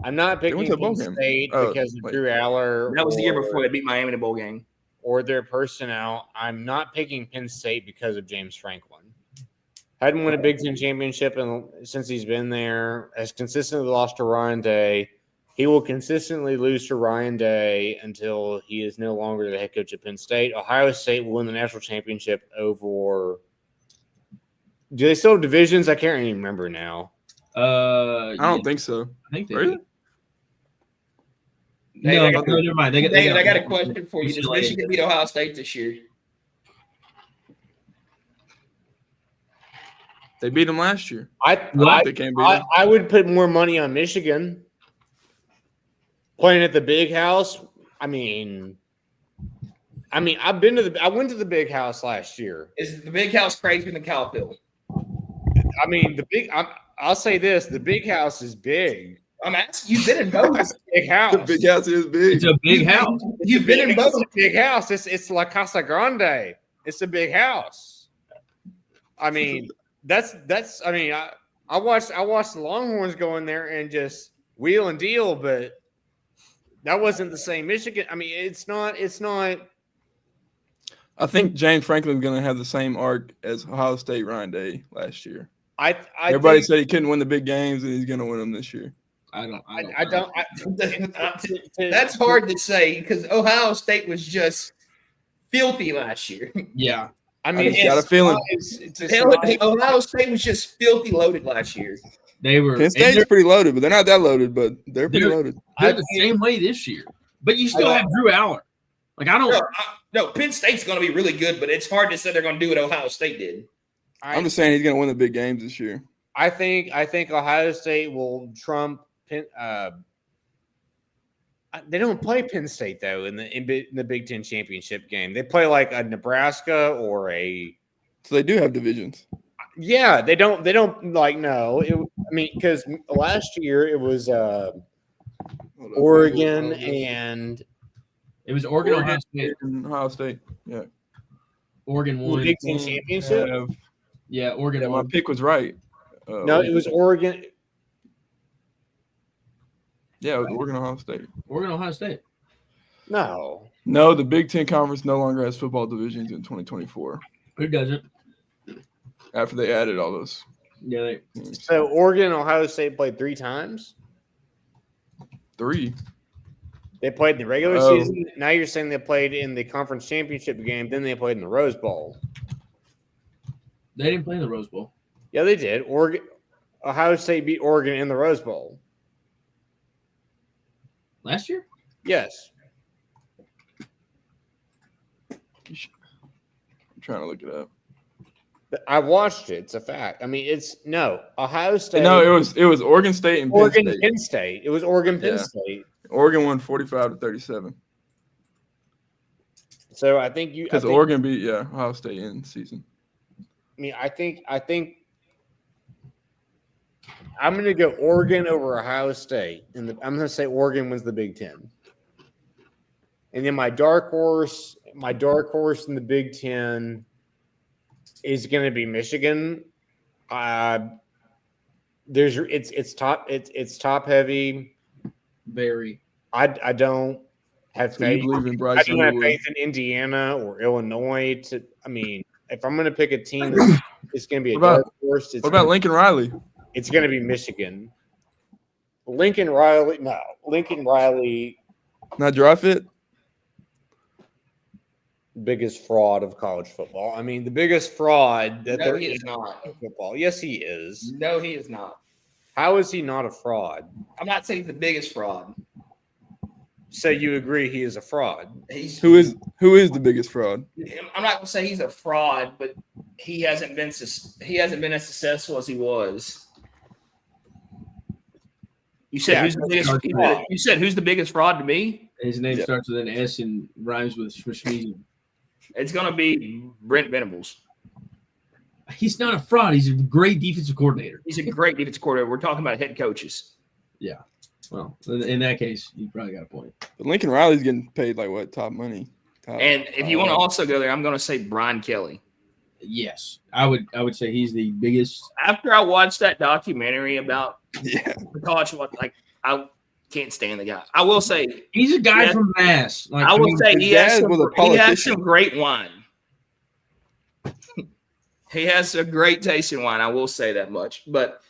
I'm not picking Penn State because of Drew Aller. That was the year before they beat Miami in a bowl game. Or their personnel. I'm not picking Penn State because of James Franklin. Hadn't won a Big Ten championship since he's been there. Has consistently lost to Ryan Day. He will consistently lose to Ryan Day until he is no longer the head coach at Penn State. Ohio State will win the national championship over. Do they still have divisions? I can't even remember now. I don't think so. I think they really? do. No, never mind. I got a question for you. Does Michigan beat Ohio State this year? They beat them last year. I would put more money on Michigan. Playing at the Big House. I went to the Big House last year. Is the Big House crazier than Calville? I'll say this: the Big House is big. I'm asking. You've been in both. Big house. The Big House is big. It's a big house. You've been in both. It's a big house. It's La Casa Grande. It's a big house. I watched the Longhorns go in there and just wheel and deal, but that wasn't the same Michigan. It's not. I think James Franklin's going to have the same arc as Ohio State Ryan Day last year. Everybody said he couldn't win the big games, and he's going to win them this year. I don't. That's hard to say because Ohio State was just filthy last year. Yeah. I got a feeling. Ohio State was just filthy loaded last year. They were. Penn State's pretty loaded, but they're not that loaded. But they're pretty loaded. They're the same way this year. But you still have Drew Aller. Like I don't. No, Penn State's going to be really good, but it's hard to say they're going to do what Ohio State did. I'm just saying he's going to win the big games this year. I think Ohio State will trump Penn. They don't play Penn State though in the Big Ten championship game. They play like a Nebraska or a. So they do have divisions. Yeah, they don't like no. Because last year it was Oregon and it was Oregon Ohio State. Ohio State. Yeah. Oregon won Big Ten championship. Yeah, Oregon. Yeah, my pick was right. No, it was Oregon. Yeah, it was Oregon Ohio State. Oregon Ohio State. No, the Big Ten Conference no longer has football divisions in 2024. Who doesn't? After they added all those. Yeah. So Oregon and Ohio State played 3 times. 3. They played in the regular season. Now you're saying they played in the conference championship game. Then they played in the Rose Bowl. They didn't play in the Rose Bowl. Yeah, they did. Ohio State beat Oregon in the Rose Bowl. Last year? Yes. I'm trying to look it up. I watched it. It's a fact. Ohio State. No, it was Oregon State and Penn State. It was Oregon Penn State. Oregon won 45-37. So I think because Oregon beat Ohio State in season. I think I'm going to go Oregon over Ohio State, and I'm going to say Oregon wins the Big Ten. And then my dark horse in the Big Ten is going to be Michigan. It's top heavy. Very. I don't have faith. You believe in Bryce I don't have Underwood? faith in Indiana or Illinois. If I'm going to pick a team, it's going to be a dark horse. What about Lincoln Riley? It's going to be Michigan. Lincoln Riley. Not dry fit? Biggest fraud of college football. The biggest fraud that No, there he is is not. in football. Yes, he is. No, he is not. How is he not a fraud? I'm not saying he's the biggest fraud. So you agree he is a fraud? Who is the biggest fraud? I'm not gonna say he's a fraud, but he hasn't been as successful as he was. You said who's the biggest? You said who's the biggest fraud to me? His name starts with an S and rhymes with Schmeezy. It's gonna be Brent Venables. He's not a fraud. He's a great defensive coordinator. He's a great defensive coordinator. We're talking about head coaches. Yeah. Well, in that case, you probably got a point. But Lincoln Riley's getting paid like what? Top money. And if you want to also go there, I'm going to say Brian Kelly. Yes, I would say he's the biggest. After I watched that documentary about the college, I can't stand the guy. I will say he's a guy from Mass. I will say he has some great wine. He has a great taste in wine. I will say that much. But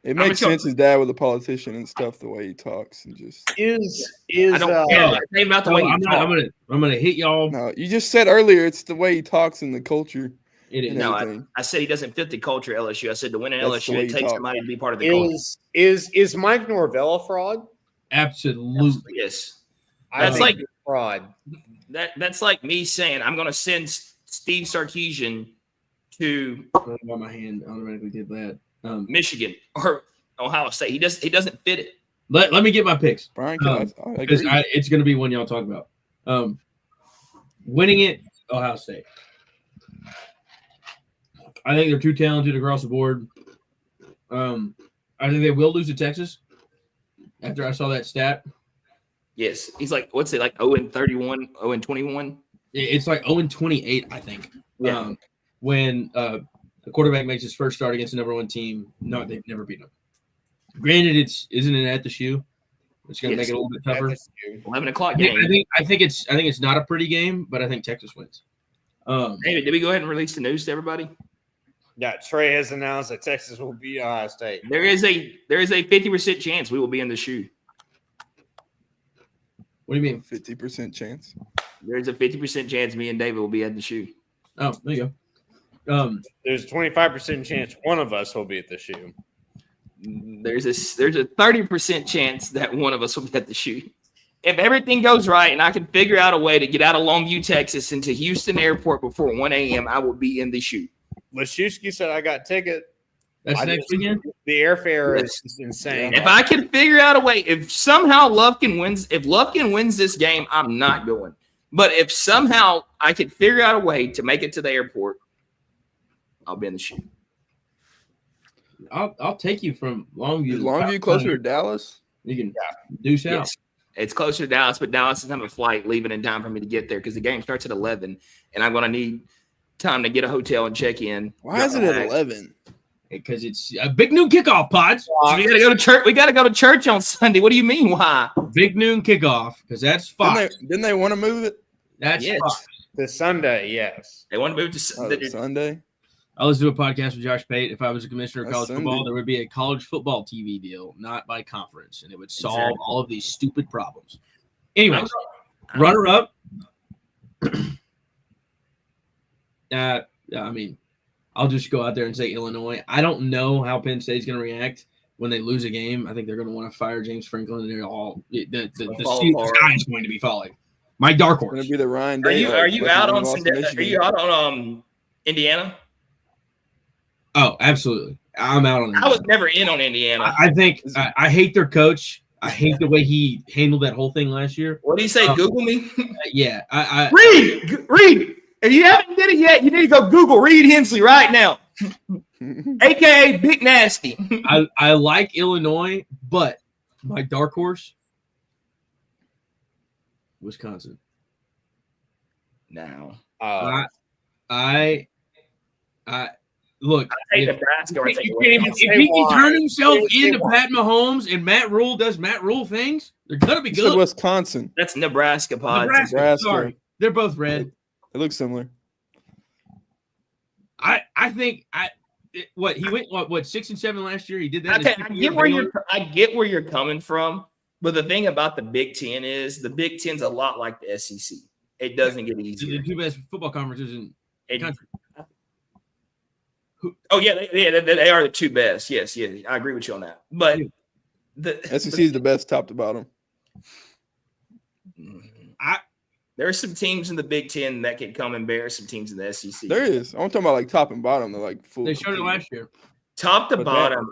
it makes sense. His dad was a politician and stuff. The way he talks and just I don't care. It's about the way he talks. I'm gonna hit y'all. No, you just said earlier it's the way he talks and the culture. It is. No, I said he doesn't fit the culture at LSU. I said to win at LSU, it takes somebody to be part of the culture. Is Mike Norvell a fraud? Absolutely. Yes. That's like fraud. That's like me saying I'm going to send Steve Sarkisian to my hand automatically did that. Michigan or Ohio State. He doesn't fit it. Let me get my picks. Brian, because it's going to be one y'all talk about. Winning it, Ohio State. I think they're too talented across the board. I think they will lose to Texas. After I saw that stat. Yes, he's like, what's it, like 0-31, 0-21? It's like 0-28, I think. Yeah. When the quarterback makes his first start against the number one team, no, they've never beaten them. Granted, isn't it at the shoe? It's going to make it a little bit tougher. 11 o'clock game. I think it's not a pretty game, but I think Texas wins. David, did we go ahead and release the news to everybody? Yeah, Trey has announced that Texas will beat Ohio State. There is a 50% chance we will be in the shoe. What do you mean? 50% chance. There's a 50% chance me and David will be at the shoe. Oh, there you go. There's a 25% chance one of us will be at the shoe. there's a 30% chance that one of us will get the shoot. If everything goes right and I can figure out a way to get out of Longview, Texas into Houston Airport before 1 a.m., I will be in the shoot. Lashewski said I got ticket. That's next weekend. The airfare is insane. If I can figure out a way, if somehow Lufkin wins this game, I'm not going. But if somehow I can figure out a way to make it to the airport, I'll be in the shoot. I'll take you from Longview. Is Longview closer to Dallas? You can deuce out. Yes. It's closer to Dallas, but Dallas doesn't have a flight leaving in time for me to get there because the game starts at 11, and I'm going to need time to get a hotel and check in. Why is it at 11? Because it's a big noon kickoff, Pods. So we got to go to church. We got to go to church on Sunday. What do you mean? Why? Big noon kickoff because that's Fox. Didn't they want to move it? That's Yes. Fox. The Sunday, yes. They want to move to Sunday. I was doing a podcast with Josh Pate. If I was a commissioner of That's college Sunday. football, there would be a college football TV deal, not by conference, and it would solve Exactly. all of these stupid problems. Anyways, runner up. I mean, I'll just go out there and say Illinois. I don't know how Penn State's going to react when they lose a game. I think they're going to want to fire James Franklin, and they're all the sky is going to be falling. My dark It's going horse. to be the Ryan Are Day. you out on Indiana? Oh, absolutely. I'm out on that. I was never in on Indiana. I think I hate their coach. I hate the way he handled that whole thing last year. What do you say? Google me. Yeah, Reed. If you haven't did it yet, you need to go Google Reed Hensley right now, aka Big Nasty. I like Illinois, but my dark horse, Wisconsin. No, I look. I take Nebraska. Or I take If he can turn himself into Pat Mahomes and Matt Rule does Matt Rule things, they're gonna be You said good. Wisconsin. That's Nebraska, Pod. Nebraska. Sorry, they're both red. It looks similar. I think he went 6-7 last year. He did that. I get where you're coming from, but the thing about the Big Ten is the Big Ten's a lot like the SEC. It doesn't get easier. The two best football conferences in the country. Oh yeah, they are the two best. Yes, I agree with you on that. But the SEC is the best top to bottom. there are some teams in the Big Ten that can come embarrass some teams in the SEC. There is. I'm talking about like top and bottom. They're like full. They showed it last year. Top to But bottom.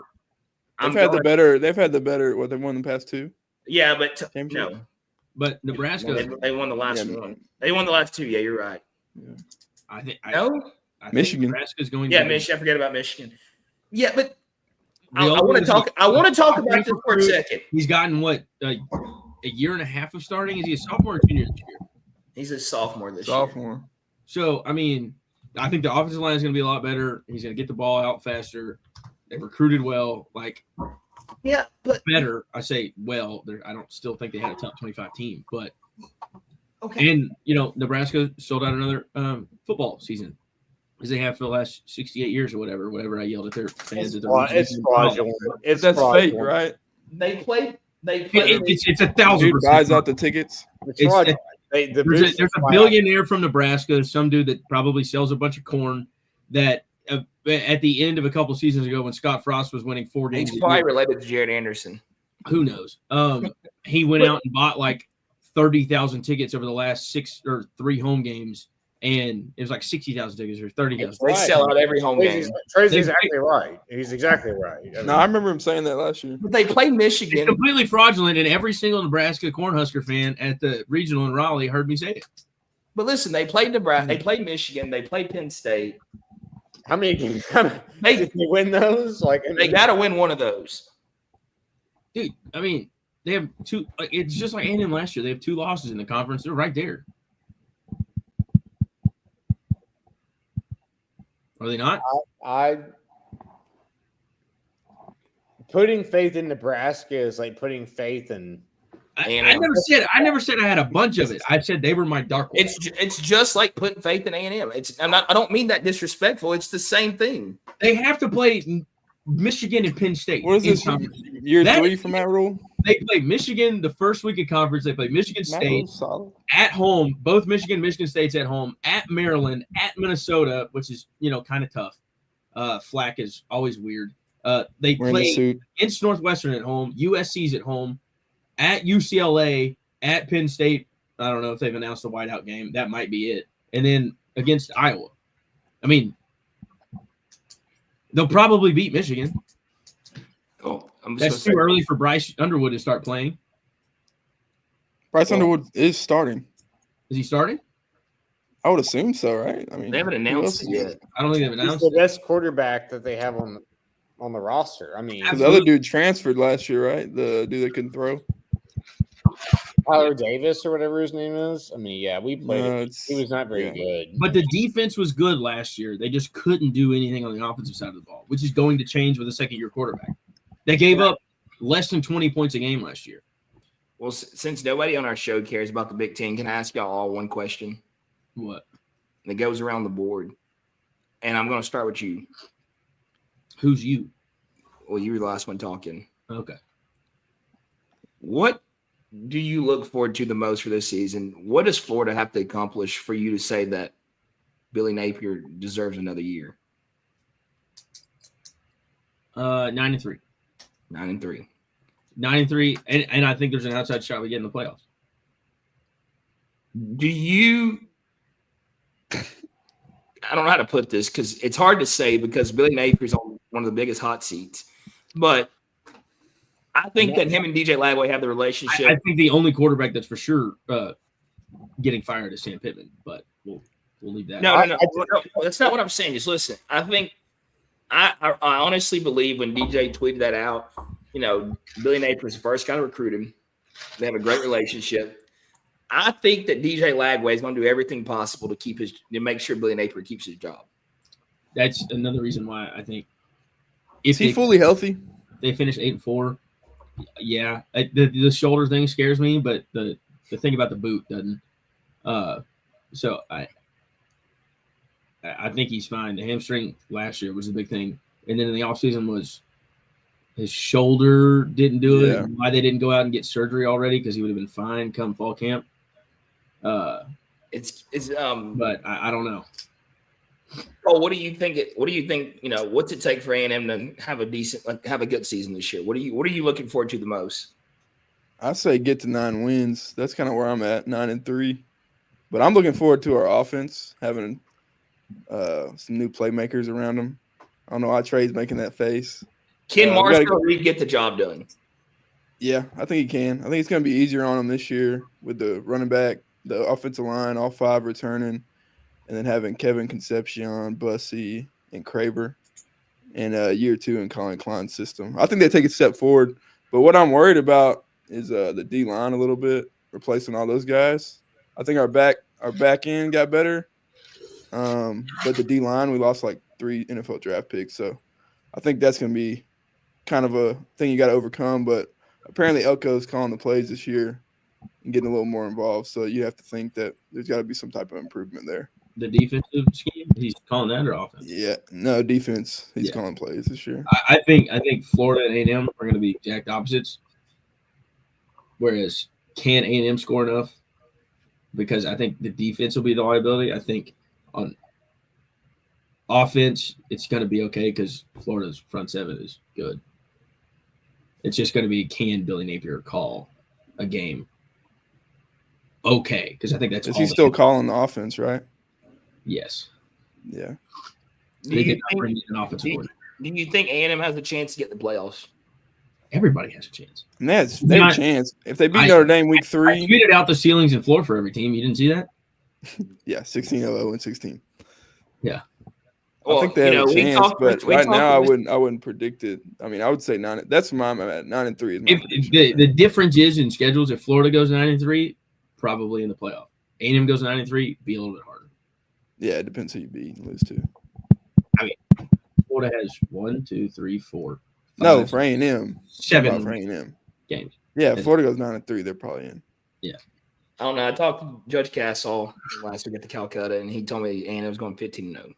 They've had the better. What they won the past two. Yeah, but Championship? no, But Nebraska, they won the last Yeah. one. They won the last two. Yeah, you're right. I think No, Michigan. Nebraska's going. yeah, down. Michigan. I forget about Michigan. Yeah, but The I old want to one talk. I want to talk about this for a second. He's gotten what a year and a half of starting. Is he a sophomore or junior this year? He's a sophomore this year. Sophomore. So I mean, I think the offensive line is going to be a lot better. He's going to get the ball out faster. They recruited well, like Yeah, but better. I say well. I don't still think they had a top 25 team, but okay. and Nebraska sold out another football season as they have for the last 68 years or whatever I yelled at their fans. It's fraudulent. That's Fake, fraudulent. right? They played. It's 1,000%. Dude buys out the tickets. It's fraudulent. There's a billionaire from Nebraska, some dude that probably sells a bunch of corn that at the end of a couple seasons ago when Scott Frost was winning 4 games. He's probably related to Jared Anderson. Who knows? He went out and bought like 30,000 tickets over the last 6 or 3 home games, and it was like 60,000 tickets or 30,000. They sell out every home game. Tracy's exactly right. He's exactly right. I mean, No, I remember him saying that last year. But they played It's Michigan. completely fraudulent, and every single Nebraska Cornhusker fan at the regional in Raleigh heard me say it. But listen, they played Nebraska. They played Michigan. They played Penn State. how many did they win those? They got to win one of those. Dude, I mean, they have 2. It's just like A&M last year. They have 2 losses in the conference. They're right there. Are they not? I putting faith in Nebraska is like putting faith in. I never said I had a bunch of it. I said they were my dark horse. It's just like putting faith in A&M. I don't mean that disrespectful. It's the same thing. They have to play Michigan and Penn State. What is in this? conference. Year That- 3 for Matt Rule? They play Michigan the first week of conference. They play Michigan Matt State Rule's solid. at home. Both Michigan State's at home. At Maryland, at Minnesota, which is kind of tough. Flack is always weird. They Wearing the play suit. against Northwestern at home, USC's at home, at UCLA, at Penn State. I don't know if they've announced the whiteout game. That might be it. And then against Iowa. I mean, they'll probably beat Michigan. Oh, I'm That's just too gonna say, early for Bryce Underwood to start playing. Bryce Well- Underwood is starting. Is he starting? I would assume so, right? I mean, they haven't who announced else it is yet. it? I don't think they've He's announced the it. best quarterback that they have on the roster. I mean, Because the other dude transferred last year, right? The dude that couldn't throw. Tyler Davis or whatever his name is. I mean, yeah, we played No, him. He was not very good. But the defense was good last year. They just couldn't do anything on the offensive side of the ball, which is going to change with a second-year quarterback. They gave up less than 20 points a game last year. Well, since nobody on our show cares about the Big Ten, can I ask y'all all one question What? that goes around the board? And I'm going to start with you. Who's you? Well, you were the last one talking. Okay. What do you look forward to the most for this season? What does Florida have to accomplish for you to say that Billy Napier deserves another year? 9-3. 9-3. 9-3, and I think there's an outside shot we get in the playoffs. Do you? I don't know how to put this because it's hard to say because Billy Napier's on one of the biggest hot seats, but I think that him and DJ Lagway have the relationship. I think the only quarterback that's for sure getting fired is Sam Pittman, but we'll leave that. No, that's not what I'm saying. Just listen. I think I honestly believe when DJ tweeted that out, Billy Napier's the first guy to recruit him. They have a great relationship. I think that DJ Lagway is going to do everything possible to make sure Billy Napier keeps his job. That's another reason why I think Is he fully healthy? They finish 8-4. Yeah, the shoulder thing scares me, but the thing about the boot doesn't. So I think he's fine. The hamstring last year was the big thing, and then in the offseason was his shoulder didn't do it. Yeah. And why they didn't go out and get surgery already because he would have been fine come fall camp. But I don't know. Oh, what do you think? What do you think? What's it take for A&M to have a good season this year? What are you looking forward to the most? I say get to 9 wins. That's kind of where I'm at, 9-3. But I'm looking forward to our offense having some new playmakers around them. I don't know why Trey's making that face. Can Marshall Reed get the job done? Yeah, I think he can. I think it's going to be easier on him this year with the running back, the offensive line, all 5 returning, and then having Kevin Concepcion, Bussey, and Craver in year 2 in Colin Klein's system. I think they take a step forward. But what I'm worried about is the D-line a little bit, replacing all those guys. I think our back end got better. But the D-line, we lost like 3 NFL draft picks. So I think that's going to be kind of a thing you got to overcome. But apparently Elko's calling the plays this year and getting a little more involved. So you have to think that there's got to be some type of improvement there. The defensive scheme, he's calling that or offense? Yeah, no defense. He's calling plays this year. I think Florida and A&M are going to be exact opposites. Whereas can A&M score enough? Because I think the defense will be the liability. I think on offense, it's going to be okay because Florida's front 7 is good. It's just going to be, can Billy Napier call a game okay? Because I think that's Is he still calling the offense, right? Yes. Yeah. They did not bring in an offensive coordinator. Do you think A&M has a chance to get the playoffs? Everybody has a chance. And they have a chance. If they beat Notre Dame week 3. I tweeted out the ceilings and floor for every team. You didn't see that? Yeah, 16-0 and 16. Yeah. Well, I think they have a chance, but right now I wouldn't predict it. I mean, I would say 9. That's why I'm at 9-3. If the difference is in schedules. If Florida goes 9-3, probably in the playoff. A&M goes 9-3, be a little bit harder. Yeah, it depends who you beat and lose to. I mean, Florida has 1, 2, 3, 4. 5, No, for A&M. 7 for A&M games. Yeah, if Florida goes 9-3, they're probably in. Yeah. I don't know. I talked to Judge Castle last week at the Calcutta, and he told me A&M was going 15-0.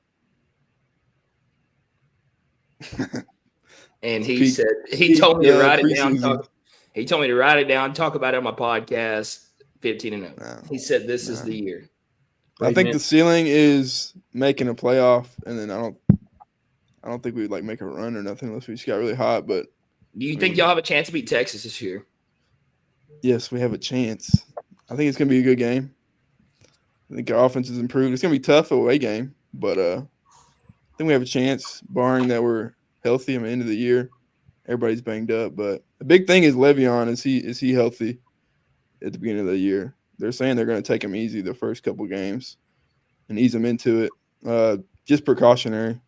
And he told me to write it down. He told me to write it down, talk about it on my podcast. 15-0. No. He said this is the year. I think the ceiling is making a playoff, and then I don't think we'd like make a run or nothing unless we just got really hot. But Do you think y'all have a chance to beat Texas this year? yes, we have a chance. I think it's gonna be a good game. I think our offense has improved. It's gonna be tough away game, but I think we have a chance, barring that we're healthy at the end of the year. Everybody's banged up, but the big thing is Le'Veon. Is he healthy at the beginning of the year? They're saying they're going to take him easy the first couple games and ease him into it. Just precautionary,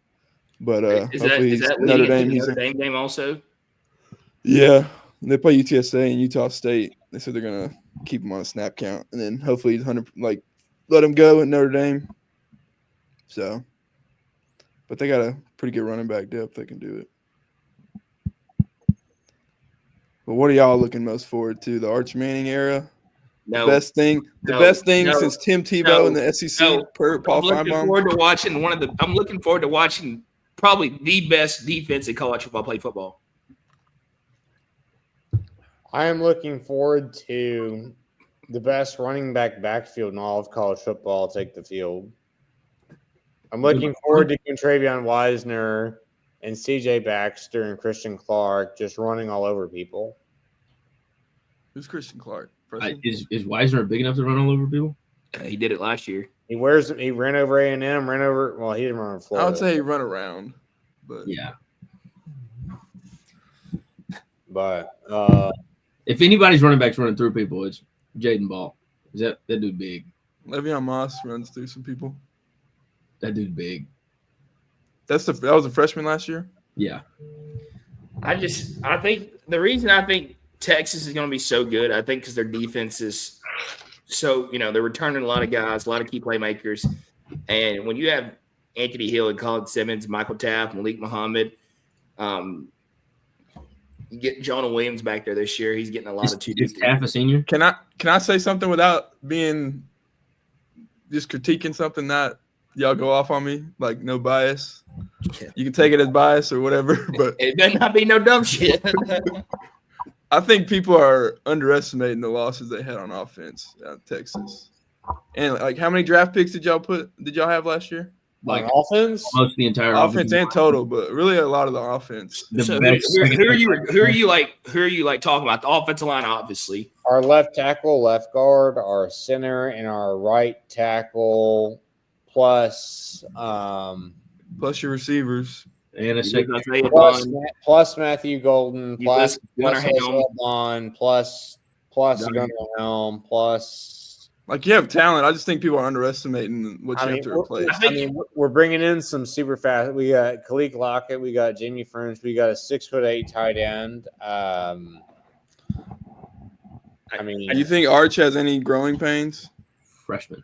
but hopefully is that Notre leading Dame. into the Notre Dame game also? Yeah, they play UTSA and Utah State. They said they're going to keep him on a snap count, and then hopefully he's 100 let him go at Notre Dame. So, but they got a pretty good running back depth. They can do it. But what are y'all looking most forward to? The Arch Manning era? No. The best thing since Tim Tebow in the SEC per Paul Feinbaum? I'm looking forward to watching probably the best defense in college football play football. I am looking forward to the best running backfield in all of college football take the field. I'm looking forward to Travion Wisner and C.J. Baxter and Christian Clark just running all over people. Who's Christian Clark? Is Wisner big enough to run all over people? He did it last year. He ran over A&M, he didn't run over Florida. I would say he run around, but yeah. But if anybody's running backs running through people, it's Jaden Ball. That dude big. Le'Veon Moss runs through some people. That dude big. That was a freshman last year? Yeah. I think the reason I think Texas is going to be so good, I think because their defense is so, they're returning a lot of guys, a lot of key playmakers. And when you have Anthony Hill and Colin Simmons, Michael Taft, Malik Muhammad, you get Jonah Williams back there this year. He's getting a lot of two. Is Taft a senior? Can I say something without being just critiquing something that y'all go off on me? Like no bias. You can take it as bias or whatever, but it better not be no dumb shit. I think people are underestimating the losses they had on offense out of Texas. And like, how many draft picks did y'all have last year? Like offense, most the entire offense and total, but really a lot of the offense. So who are you talking about? The offensive line, obviously. Our left tackle, left guard, our center, and our right tackle, plus your receivers. And a second plus Matthew Golden, plus Gunnar Helm, plus Gunnar Helm, plus. Like, you have talent. I just think people are underestimating what you have to replace. We're bringing in some super fast. We got Khalil Lockett. We got Jamie French. We got a 6'8" tight end. Do you think Arch has any growing pains? Freshman.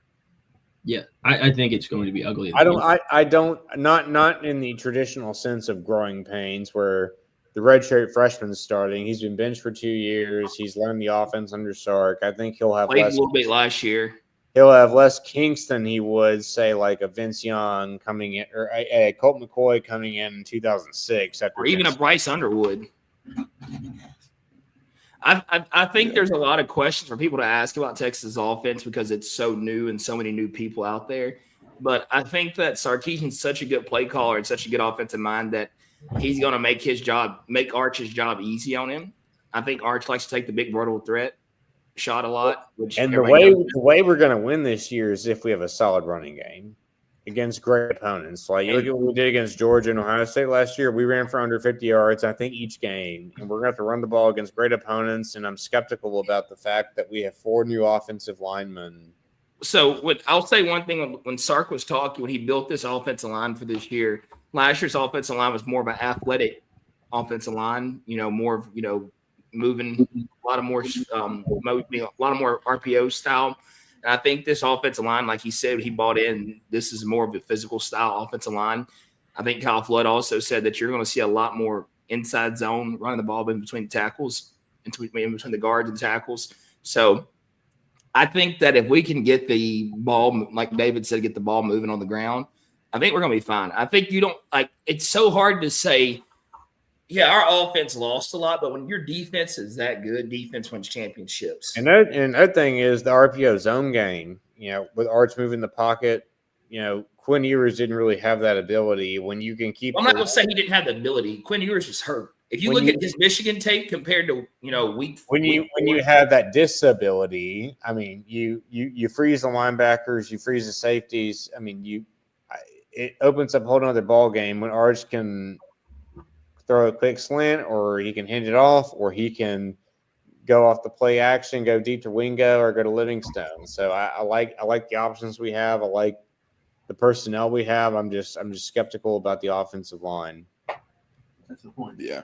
Yeah, I think it's going to be ugly. I don't not in the traditional sense of growing pains where the redshirt freshman's starting. He's been benched for 2 years. He's learned the offense under Sark. I think he'll have played a little bit last year. He'll have less kinks than he would, say, like a Vince Young coming in or a Colt McCoy coming in 2006. Or even a Bryce Underwood. I think there's a lot of questions for people to ask about Texas offense because it's so new and so many new people out there. But I think that Sarkisian's such a good play caller and such a good offensive mind that he's going to make Arch's job easy on him. I think Arch likes to take the big vertical threat shot a lot. And the way we're going to win this year is if we have a solid running game against great opponents. Like, you look at what we did against Georgia and Ohio State last year. We ran for under 50 yards, I think, each game. And we're going to have to run the ball against great opponents. And I'm skeptical about the fact that we have 4 new offensive linemen. So I'll say one thing. When Sark was talking, when he built this offensive line for this year, last year's offensive line was more of an athletic offensive line, more of, moving a lot of more RPO style. And I think this offensive line, like he said, he bought in, this is more of a physical style offensive line. I think Kyle Flood also said that you're going to see a lot more inside zone running the ball in between the tackles, in between the guards and tackles. So I think that if we can get the ball, like David said, get the ball moving on the ground, I think we're going to be fine. I think it's so hard to say, yeah, our offense lost a lot, but when your defense is that good, defense wins championships. And that thing is the RPO zone game, with Arch moving the pocket, Quinn Ewers didn't really have that ability. When you can keep, I'm not going to say he didn't have the ability. Quinn Ewers was hurt. If you look at his Michigan tape compared to when you have that disability, I mean, you freeze the linebackers, you freeze the safeties. I mean, it opens up a whole other ball game when Arch can throw a quick slant, or he can hand it off, or he can go off the play action, go deep to Wingo, or go to Livingstone. So I like the options we have. I like the personnel we have. I'm just skeptical about the offensive line. That's the point. Yeah.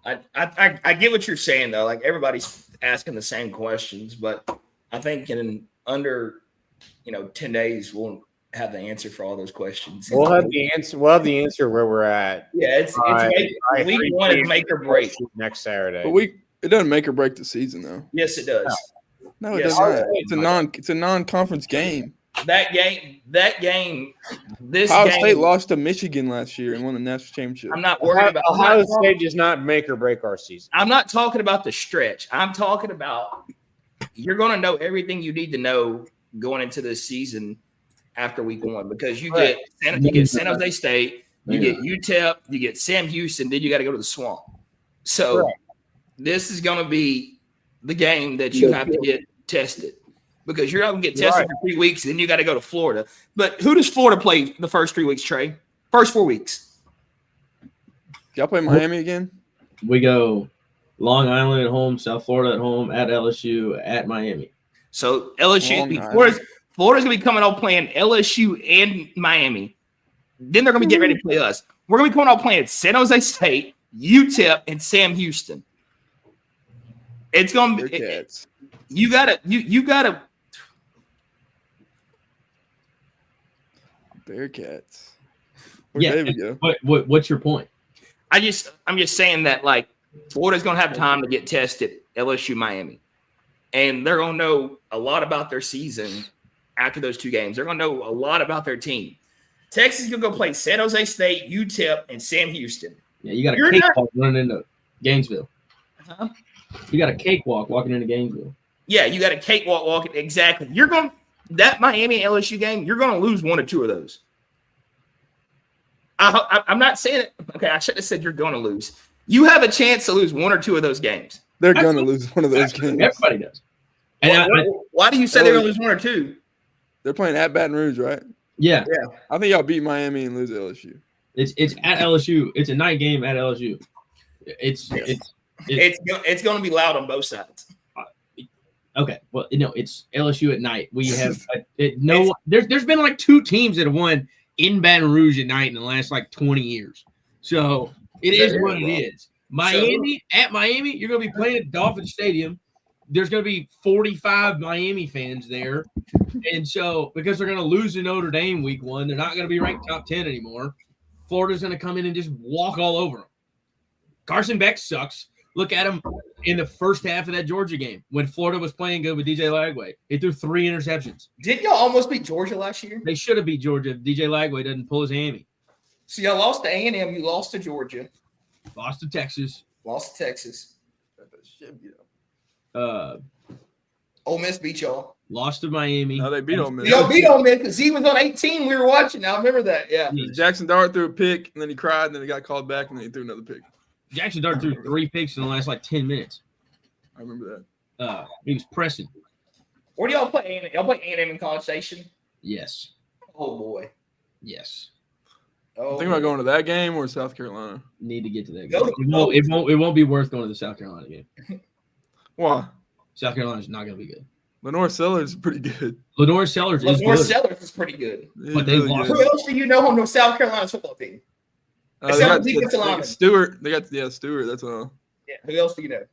I get what you're saying though. Like everybody's asking the same questions, but I think in under 10 days we'll have the answer for all those questions. We'll have the answer. We'll have the answer where we're at. Yeah, week one is make or break next Saturday. But it doesn't make or break the season though. Yes, it does. No, it Yes. doesn't. It's a non-conference game. That game. Ohio State lost to Michigan last year and won the national championship. I'm not worried about Ohio State does not make or break our season. I'm not talking about the stretch. I'm talking about you're going to know everything you need to know going into this season after week one, because you get San Jose State, you get UTEP, you get Sam Houston, then you got to go to the Swamp. So this is going to be the game that you have to get tested, because you're not going to get tested for 3 weeks, and then you got to go to Florida. But who does Florida play the first 3 weeks, Trey? First 4 weeks. Y'all play Miami again? We go Long Island at home, South Florida at home, at LSU, at Miami. So LSU, Florida's going to be coming out playing LSU and Miami. Then they're going to be getting ready to play us. We're going to be coming out playing San Jose State, UTEP, and Sam Houston. It's going to be – you got to Bearcats. Where'd David go? What's your point? I'm just saying that, like, Florida's going to have time to get tested, LSU, Miami. And they're going to know a lot about their season after those 2 games. They're going to know a lot about their team. Texas is going to go play San Jose State, UTEP, and Sam Houston. Yeah, you got a cakewalk running into Gainesville. Huh? You got a cakewalk walking into Gainesville. Yeah, you got a cakewalk walking. Exactly. That Miami LSU game, you're going to lose 1 or 2 of those. I'm not saying it. Okay, I should have said you're going to lose. You have a chance to lose 1 or 2 of those games. They're going to lose one of those games. Everybody does. And why do you say they're going to lose 1 or 2? They're playing at Baton Rouge, right? Yeah. I think y'all beat Miami and lose LSU. It's at LSU. It's a night game at LSU. It's going to be loud on both sides. Okay. Well, it's LSU at night. We have there's been like 2 teams that have won in Baton Rouge at night in the last like 20 years. So it is what it is. At Miami, you're going to be playing at Dolphin Stadium. There's going to be 45 Miami fans there. And so, because they're going to lose to Notre Dame week 1, they're not going to be ranked top 10 anymore. Florida's going to come in and just walk all over them. Carson Beck sucks. Look at him in the first half of that Georgia game when Florida was playing good with DJ Lagway. He threw 3 interceptions. Didn't y'all almost beat Georgia last year? They should have beat Georgia if DJ Lagway doesn't pull his hammy. So y'all lost to A&M. You lost to Georgia. Lost to Texas. Lost to Texas. Ole Miss beat y'all. Lost to Miami. No, they beat Ole Miss. Y'all beat Ole Miss because he was on 18. We were watching. I remember that. Yeah. Jackson Dart threw a pick, and then he cried, and then he got called back, and then he threw another pick. Jackson Dart threw 3 picks in the last like 10 minutes. I remember that. He was pressing. Where do y'all play A&M? Y'all play A&M in College Station? Yes. Oh, boy. Yes. Oh, Think about going to that game or South Carolina? Need to get to that game. It won't be worth going to the South Carolina game. Why? South Carolina's not going to be good. Lenore Sellers is pretty good. Lenore Sellers is pretty good. But they lost. Who else do you know on the South Carolina football team? Stewart. They got Stewart. That's all. Yeah. Who else do you know?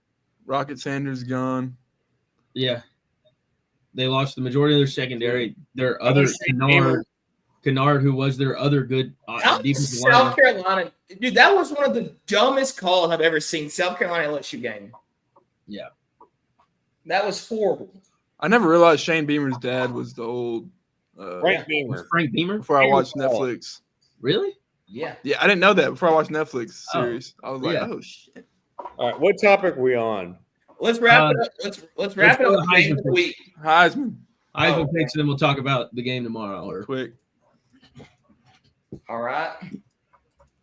Rocket Sanders gone. Yeah. They lost the majority of their secondary. Their other Kennard, who was their other good defensive lineman. South Carolina. Dude, that was one of the dumbest calls I've ever seen. South Carolina LSU game. Yeah. That was horrible. I never realized Shane Beamer's dad was the old Frank Beamer. Frank Beamer? Before I watched Netflix. Really? Yeah. Yeah, I didn't know that before I watched Netflix series. I was like, oh shit. All right, what topic are we on? Let's wrap it up. Let's wrap it up. Heisman. Heisman. Heisman picks, and then we'll talk about the game tomorrow. Or Quick. All right.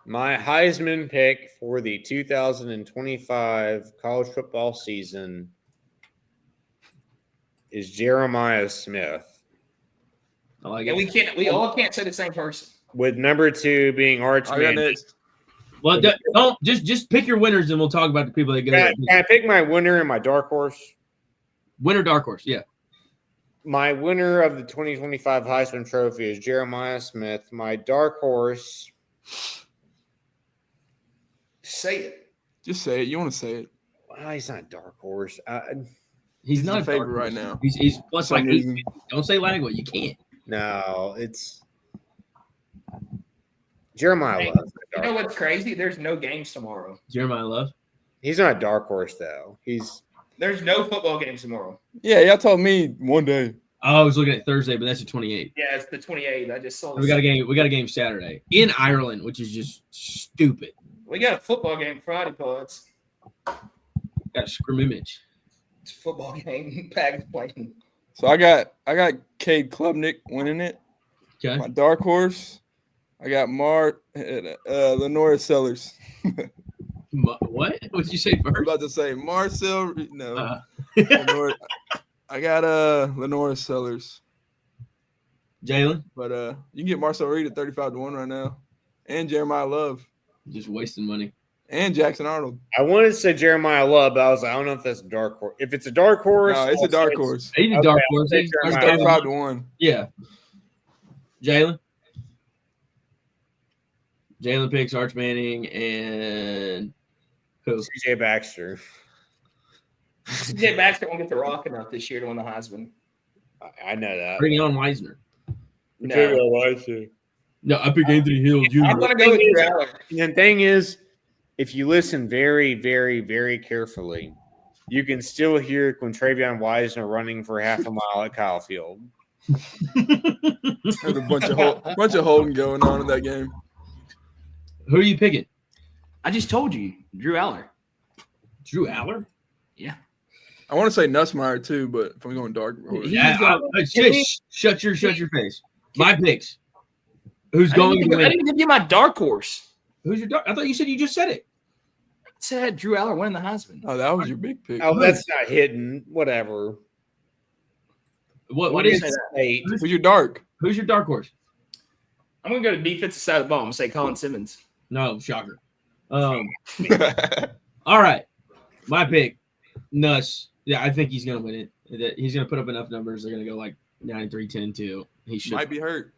My Heisman pick for the 2025 college football season is Jeremiah Smith, I like Yeah, it. we all can't say the same person. with number 2 being Arch I got Manning. next. Well, don't just pick your winners, and we'll talk about the people that go. Can I pick my winner and my dark horse? Winner, dark horse. Yeah. My winner of the 2025 Heisman Trophy is Jeremiah Smith. My dark horse, Say it. Just say it. You want to say it. well, he's not a dark horse. He's not the a favorite dark right horse. now. He's plus For like some 8. reason. Don't say language. You can't. No, it's Jeremiah Hey, Love. You know what's crazy? There's no games tomorrow. Jeremiah Love. He's not a dark horse though. There's no football games tomorrow. Yeah, y'all told me one day. Oh, I was looking at Thursday, but that's the 28th. Yeah, it's the 28th. I just saw. We got a game. We got a game Saturday in Ireland, which is just stupid. We got a football game Friday, pods. Got a scrimmage. It's a football game. Pags playing. So I got Cade Klubnik winning it. Okay. My dark horse. I got Lenora Sellers. What? What did you say I'm first? about to say Marcel. No. Uh, Lenora, I got Lenora Sellers. Jalen, But you can get Marcel Reed at 35-1 right now. And Jeremiah Love. just wasting money. And Jackson Arnold. I wanted to say Jeremiah Love, but I was like, I don't know if that's a dark horse. If it's a dark horse, No, it's a I'll dark say horse. He's a Okay, dark I'll horse. take He's Jeremiah. 35-1. Yeah. Jalen. Jalen picks Arch Manning and who? CJ Baxter. CJ Baxter won't get the rock enough this year to win the Heisman. I know that. Bring on Weisner. No. No, I pick Anthony Hill Jr. I'm gonna go with Drew Aller. And the thing is, if you listen very, very, very carefully, you can still hear Quintravion Wisener running for half a mile at Kyle Field. There's a bunch of holding going on in that game. Who are you picking? I just told you, Drew Aller. Drew Aller? I want to say Nussmeier too, but if I'm going dark horse. Yeah. Shut your face. My picks. Who's I going to didn't win? even give you my dark horse. Who's your dark? I thought you said you just said it. I said Drew Aller winning the Heisman. Oh, that was your big pick. Oh, that's not hidden. Whatever. What is say it? that? State. Who's your dark? Who's your dark horse? I'm gonna go to defensive side of the ball. I'm gonna say Colin Simmons. No, shocker. All right. My pick, Nuss. Yeah, I think he's going to win it. He's going to put up enough numbers. They're going to go like 9-3, 10-2. He should. Might be hurt.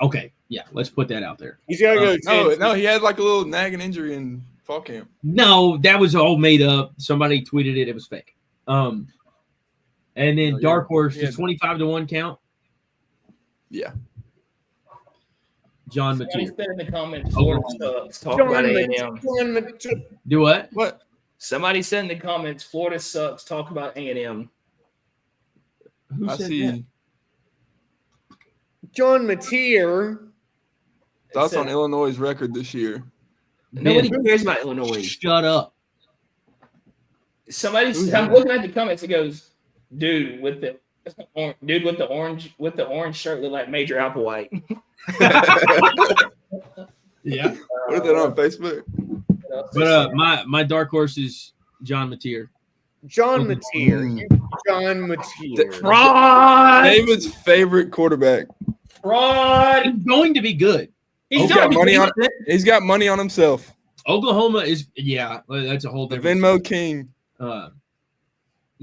Okay. Yeah, let's put that out there. He's got to go. No, he had like a little nagging injury in fall camp. No, that was all made up. Somebody tweeted it. It was fake. And then Oh, yeah. dark horse, Yeah. does 25-1 count? Yeah. John Somebody Mateer. said in the comments, Oh, Florida sucks. Talk about A&M. Do what? What? Somebody said in the comments, Florida sucks. Talk about A&M. Who I said see that? John Mateer. thoughts on Illinois' record this year. Nobody Man. cares about Illinois. Shut up. Somebody, Who's I'm that? looking at the comments. It goes, dude with the orange shirt look like Major Applewhite. Yeah. What is that on Facebook? But my dark horse is John Mateer. John Mateer. John Mateer. Fraud. David's favorite quarterback. Fraud. He's going to be good. He's got done money on. He's got money on himself. Oklahoma is, that's a whole The different. Venmo King.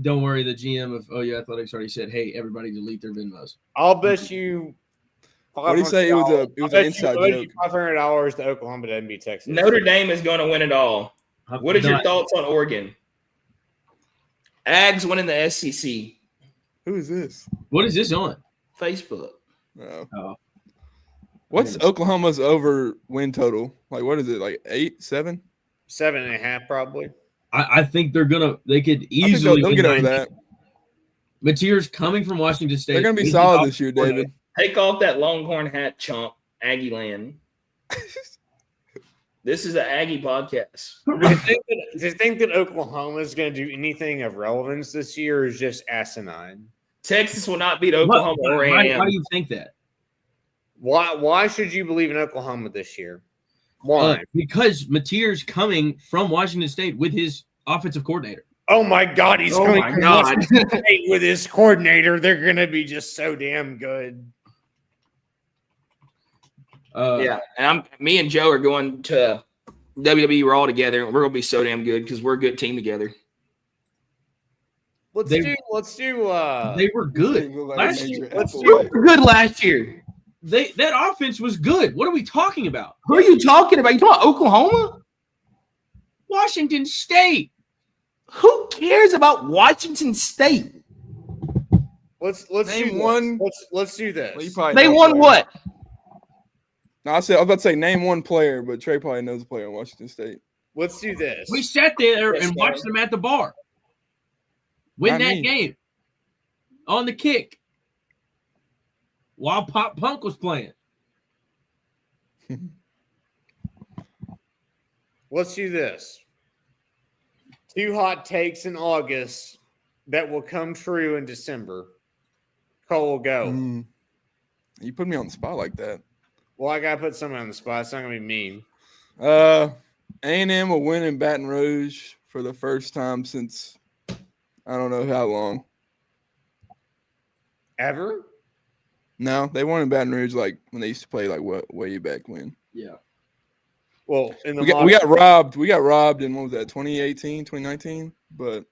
Don't worry, the GM of OU Athletics already said, "Hey, everybody, delete their Venmos." I'll bet you. What do you say? It was an inside joke. $500 to Oklahoma to beat Texas. Notre Dame is going to win it all. What is your thoughts on Oregon? Ags winning the SEC. Who is this? What is this on? Facebook. Oh. What's Oklahoma's over win total? Like, what is it? Like 8, 7? 7.5 probably. I think they could I think easily they'll win get over 9. that. Mateer's coming from Washington State. They're going to be He's solid off- this year, David. Take off that Longhorn hat, chump. Aggie land. This is an Aggie podcast. Do you think that Oklahoma is going to do anything of relevance this year, or is just asinine? Texas will not beat Oklahoma or A&M. Why do you think that? Why should you believe in Oklahoma this year? Why? Because Mateer's coming from Washington State with his offensive coordinator. Oh my God, he's coming my from God. Washington State with his coordinator. They're gonna be just so damn good. Yeah, and me and Joe are going to WWE Raw together, and we're gonna be so damn good because we're a good team together. Let's do. They were good last year. We were good last year. That offense was good. What are we talking about? Who are you talking about? You talking about Oklahoma? Washington State. Who cares about Washington State? Let's Name do one. Let's do this. Well, you probably They know won player. what? No, I was about to say name one player, but Trey probably knows a player in Washington State. Let's do this. We sat there Yes, and watched them at the bar. Win that game on the kick while Pop Punk was playing. Let's do this. 2 hot takes in August that will come true in December. Cole will go. You put me on the spot like that. Well, I gotta put someone on the spot. It's not gonna be mean. A&M will win in Baton Rouge for the first time since I don't know how long. Ever? No, they won in Baton Rouge like when they used to play like way back when. Yeah. Well, in the We got robbed. We got robbed in what was that, 2018, 2019? But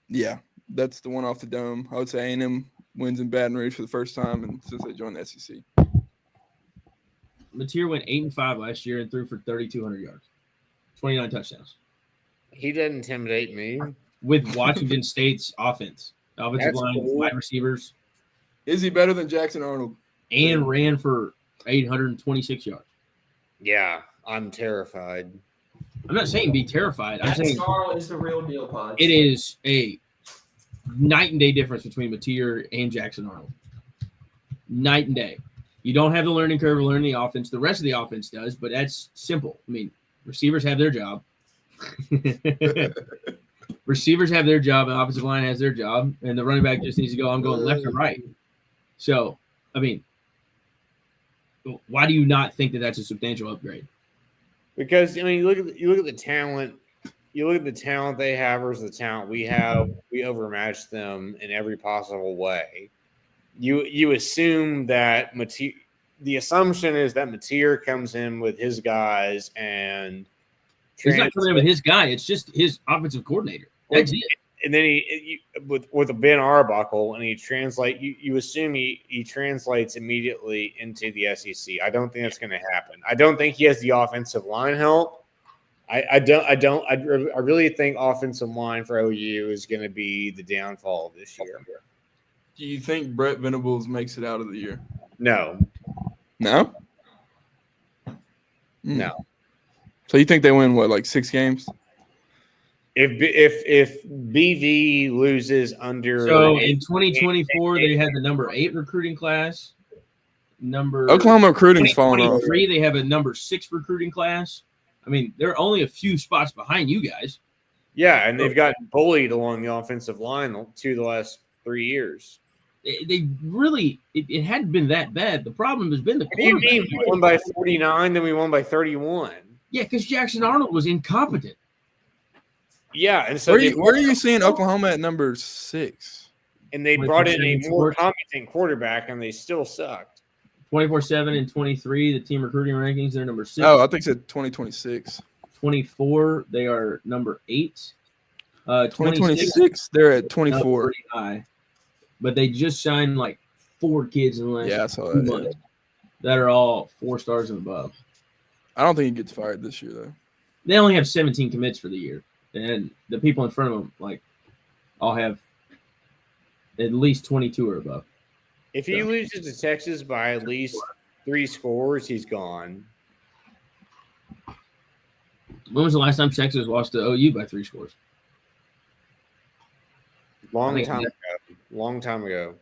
yeah, that's the one off the dome. I would say A&M wins in Baton Rouge for the first time and since they joined the SEC. Mateer went 8-5 last year and threw for 3,200 yards, 29 touchdowns. He doesn't intimidate me. With Washington State's offensive That's line, cool. wide receivers, Is he better than Jackson Arnold? and ran for 826 yards. Yeah, I'm terrified. I'm not saying be terrified. I'm saying Carl is the real deal, Pod. it is a night and day difference between Mateer and Jackson Arnold. Night and day. You don't have the learning curve of learning the offense. The rest of the offense does, but that's simple. I mean, receivers have their job. Receivers have their job, and offensive line has their job, and the running back just needs to go, I'm going left or right. So, I mean, why do you not think that that's a substantial upgrade? Because I mean, you look at the talent. You look at the talent they have versus the talent we have. We overmatch them in every possible way. You assume that the assumption is that Mateer comes in with his guys and He's not coming in with his guy. It's just his offensive coordinator. That's it. And then with a Ben Arbuckle, and he translate. You assume he translates immediately into the SEC. I don't think that's going to happen. I don't think he has the offensive line help. I really think offensive line for OU is going to be the downfall this year. Do you think Brett Venables makes it out of the year? No. No? No. So you think they win, what, like 6 games? If BV loses under So in 2024, they had the number 8 recruiting class. Oklahoma recruiting's falling off. 2023, they have a number 6 recruiting class. I mean, they're only a few spots behind you guys. Yeah, and they've gotten bullied along the offensive line the last 3 years. They really it hadn't been that bad. The problem has been the What do you quarterback. mean we won by 49, then we won by 31? Yeah, because Jackson Arnold was incompetent. Yeah, and so Where are you seeing Oklahoma at number 6? and they brought in a more competent quarterback, and they still sucked. 24/7 and 23, the team recruiting rankings, they're number 6. Oh, I think it said 2026. 24, they are number 8. 2026, they're at 24. Pretty high. But they just signed like 4 kids in the last Yeah, I saw 2 that. months that are all 4 stars and above. I don't think he gets fired this year, though. They only have 17 commits for the year. And the people in front of them, like, all have at least 22 or above. If he loses to Texas by at least 3 scores, he's gone. When was the last time Texas lost to OU by 3 scores? Long time ago.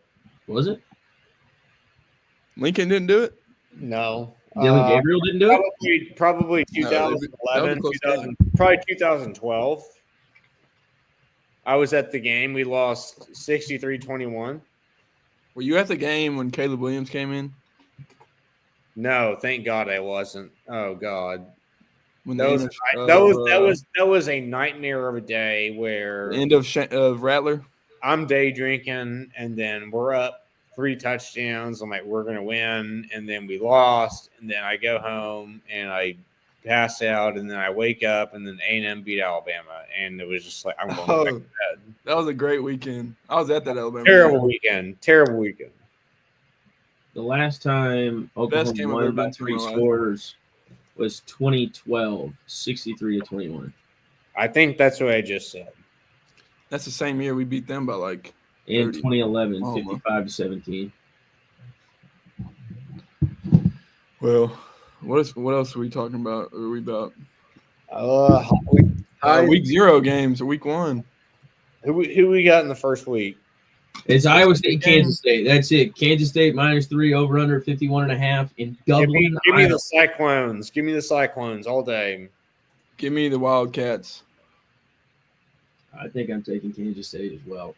Was it? Lincoln didn't do it? No. Dylan Gabriel didn't do it? Probably No, that 2011, was a close game. probably 2012. I was at the game. We lost 63-21. Were you at the game when Caleb Williams came in? No, thank God I wasn't. Oh God. When That was a nightmare of a day where the end of Rattler. I'm day drinking and then we're up 3 touchdowns. I'm like, we're gonna win, and then we lost, and then I go home and I pass out, and then I wake up, and then A&M beat Alabama, and it was just like I'm going back to bed. That was a great weekend. I was at that Alabama. Terrible weekend. The last time Oklahoma won by 3 scores was 2012, 63-21. I think that's what I just said. That's the same year we beat them by like. In 30. 2011, 55-17. Well, what else are we talking about? Are we about week 0 games or week 1? Who we got in the first week? It's Iowa State, Kansas State. That's it. Kansas State -3 over under 51.5 in Dublin. Give me the Cyclones. Give me the Cyclones all day. Give me the Wildcats. I think I'm taking Kansas State as well.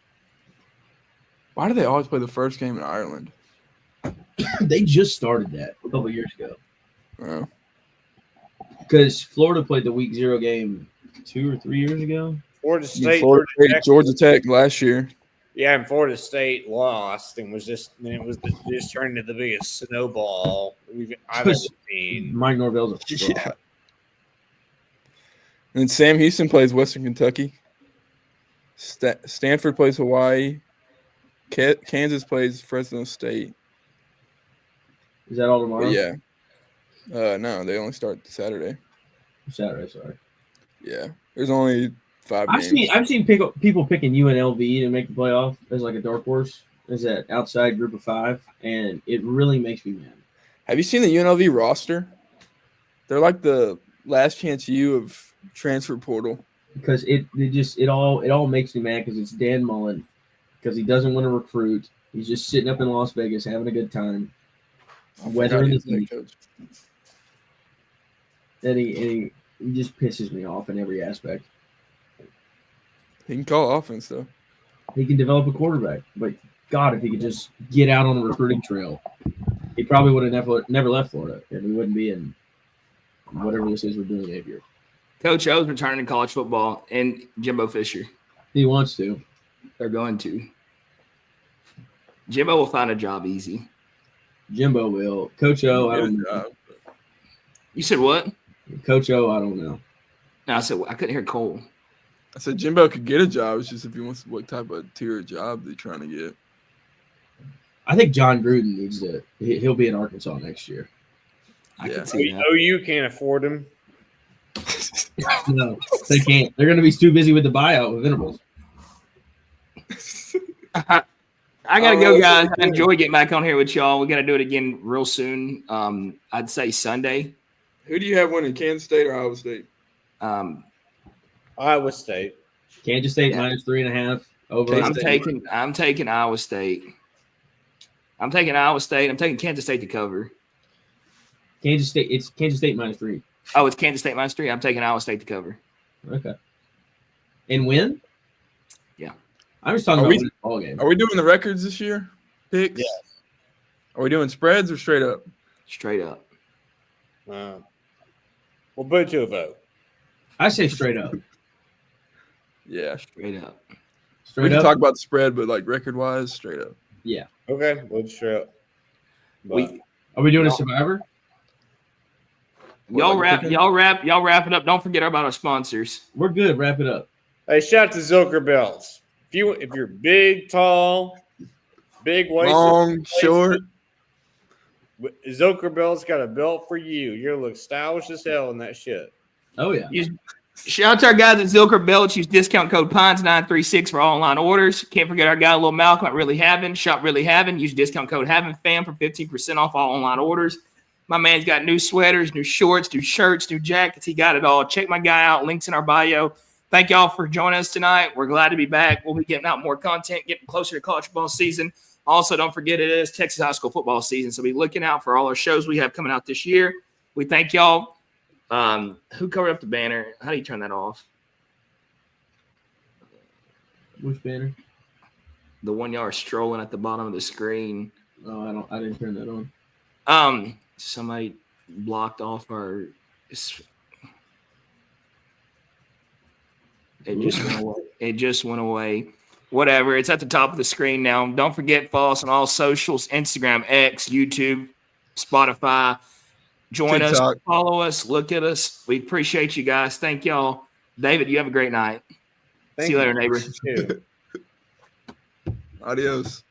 Why do they always play the first game in Ireland? They just started that a couple years ago. Oh. Because Florida played the week 0 game 2 or 3 years ago. Florida State, Georgia Tech last year. Yeah, and Florida State lost, and just turned into the biggest snowball I've ever seen. Mike Norvell's a fraud. Yeah. And Sam Houston plays Western Kentucky. Stanford plays Hawaii. Kansas plays Fresno State. Is that all tomorrow? Yeah. No, they only start Saturday. Saturday, sorry. Yeah. There's only 5 games. I've seen people picking UNLV to make the playoff as like a dark horse, as that outside group of 5, and it really makes me mad. Have you seen the UNLV roster? They're like the last chance U of transfer portal. Because it all makes me mad because it's Dan Mullen, because he doesn't want to recruit. He's just sitting up in Las Vegas having a good time. Weather in the heat. And he just pisses me off in every aspect. He can call offense, though. He can develop a quarterback. But, God, if he could just get out on the recruiting trail, he probably would have never left Florida, and we wouldn't be in whatever this is we're doing here. Coach O's returning to college football, and Jimbo Fisher. He wants to. They're going to. Jimbo will find a job easy. Jimbo will. Coach O, I don't know. You said what? Coach O, I don't know. No, I said I couldn't hear Cole. I said Jimbo could get a job. It's just if he wants what type of tier job they're trying to get. I think John Gruden needs to. He'll be in Arkansas next year. I can see that. OU can't afford him. No, they can't. They're going to be too busy with the buyout with Venables. I got to go, guys. I enjoy getting back on here with y'all. We're going to do it again real soon. I'd say Sunday. Who do you have winning, Kansas State or Iowa State? Iowa State. Kansas State -3.5 over. I'm taking Iowa State. I'm taking Iowa State. I'm taking Kansas State to cover. Kansas State. It's Kansas State -3. Oh, it's Kansas State -3. I'm taking Iowa State to cover. Okay. And win? Yeah. I was talking about all game. Are we doing the records this year? Picks? Yeah. Are we doing spreads or straight up? Straight up. We'll put it to a vote. I say straight up. Yeah. Straight up. We can talk about the spread, but like record-wise, straight up. Yeah. Okay, we'll straight up. Are we doing a Survivor? Y'all wrap it up. Don't forget about our sponsors. We're good. Wrap it up. Hey, shout out to Zilker Belts. If you're big, tall, big waist, long, short, Zilker Belts got a belt for you. You're gonna look stylish as hell in that shit. Oh yeah. Shout out to our guys at Zilker Belts. Use discount code PINES936 for all online orders. Can't forget our guy, Lil Malcolm at Really Havin'. Shop Really Havin'. Use discount code HAVIN'FAM for 15% off all online orders. My man's got new sweaters, new shorts, new shirts, new jackets. He got it all. Check my guy out. Links in our bio. Thank y'all for joining us tonight. We're glad to be back. We'll be getting out more content, getting closer to college football season. Also, don't forget it is Texas high school football season, so be looking out for all our shows we have coming out this year. We thank y'all. Who covered up the banner? How do you turn that off? Which banner? The one y'all are strolling at the bottom of the screen. Oh, I didn't turn that on. Somebody blocked off our. It just went away. It just went away. Whatever. It's at the top of the screen now. Don't forget, follow us on all socials: Instagram, X, YouTube, Spotify. Join TikTok. us, follow us, look at us. We appreciate you guys. Thank y'all. David, you have a great night. See you later, neighbor. Too. Adios.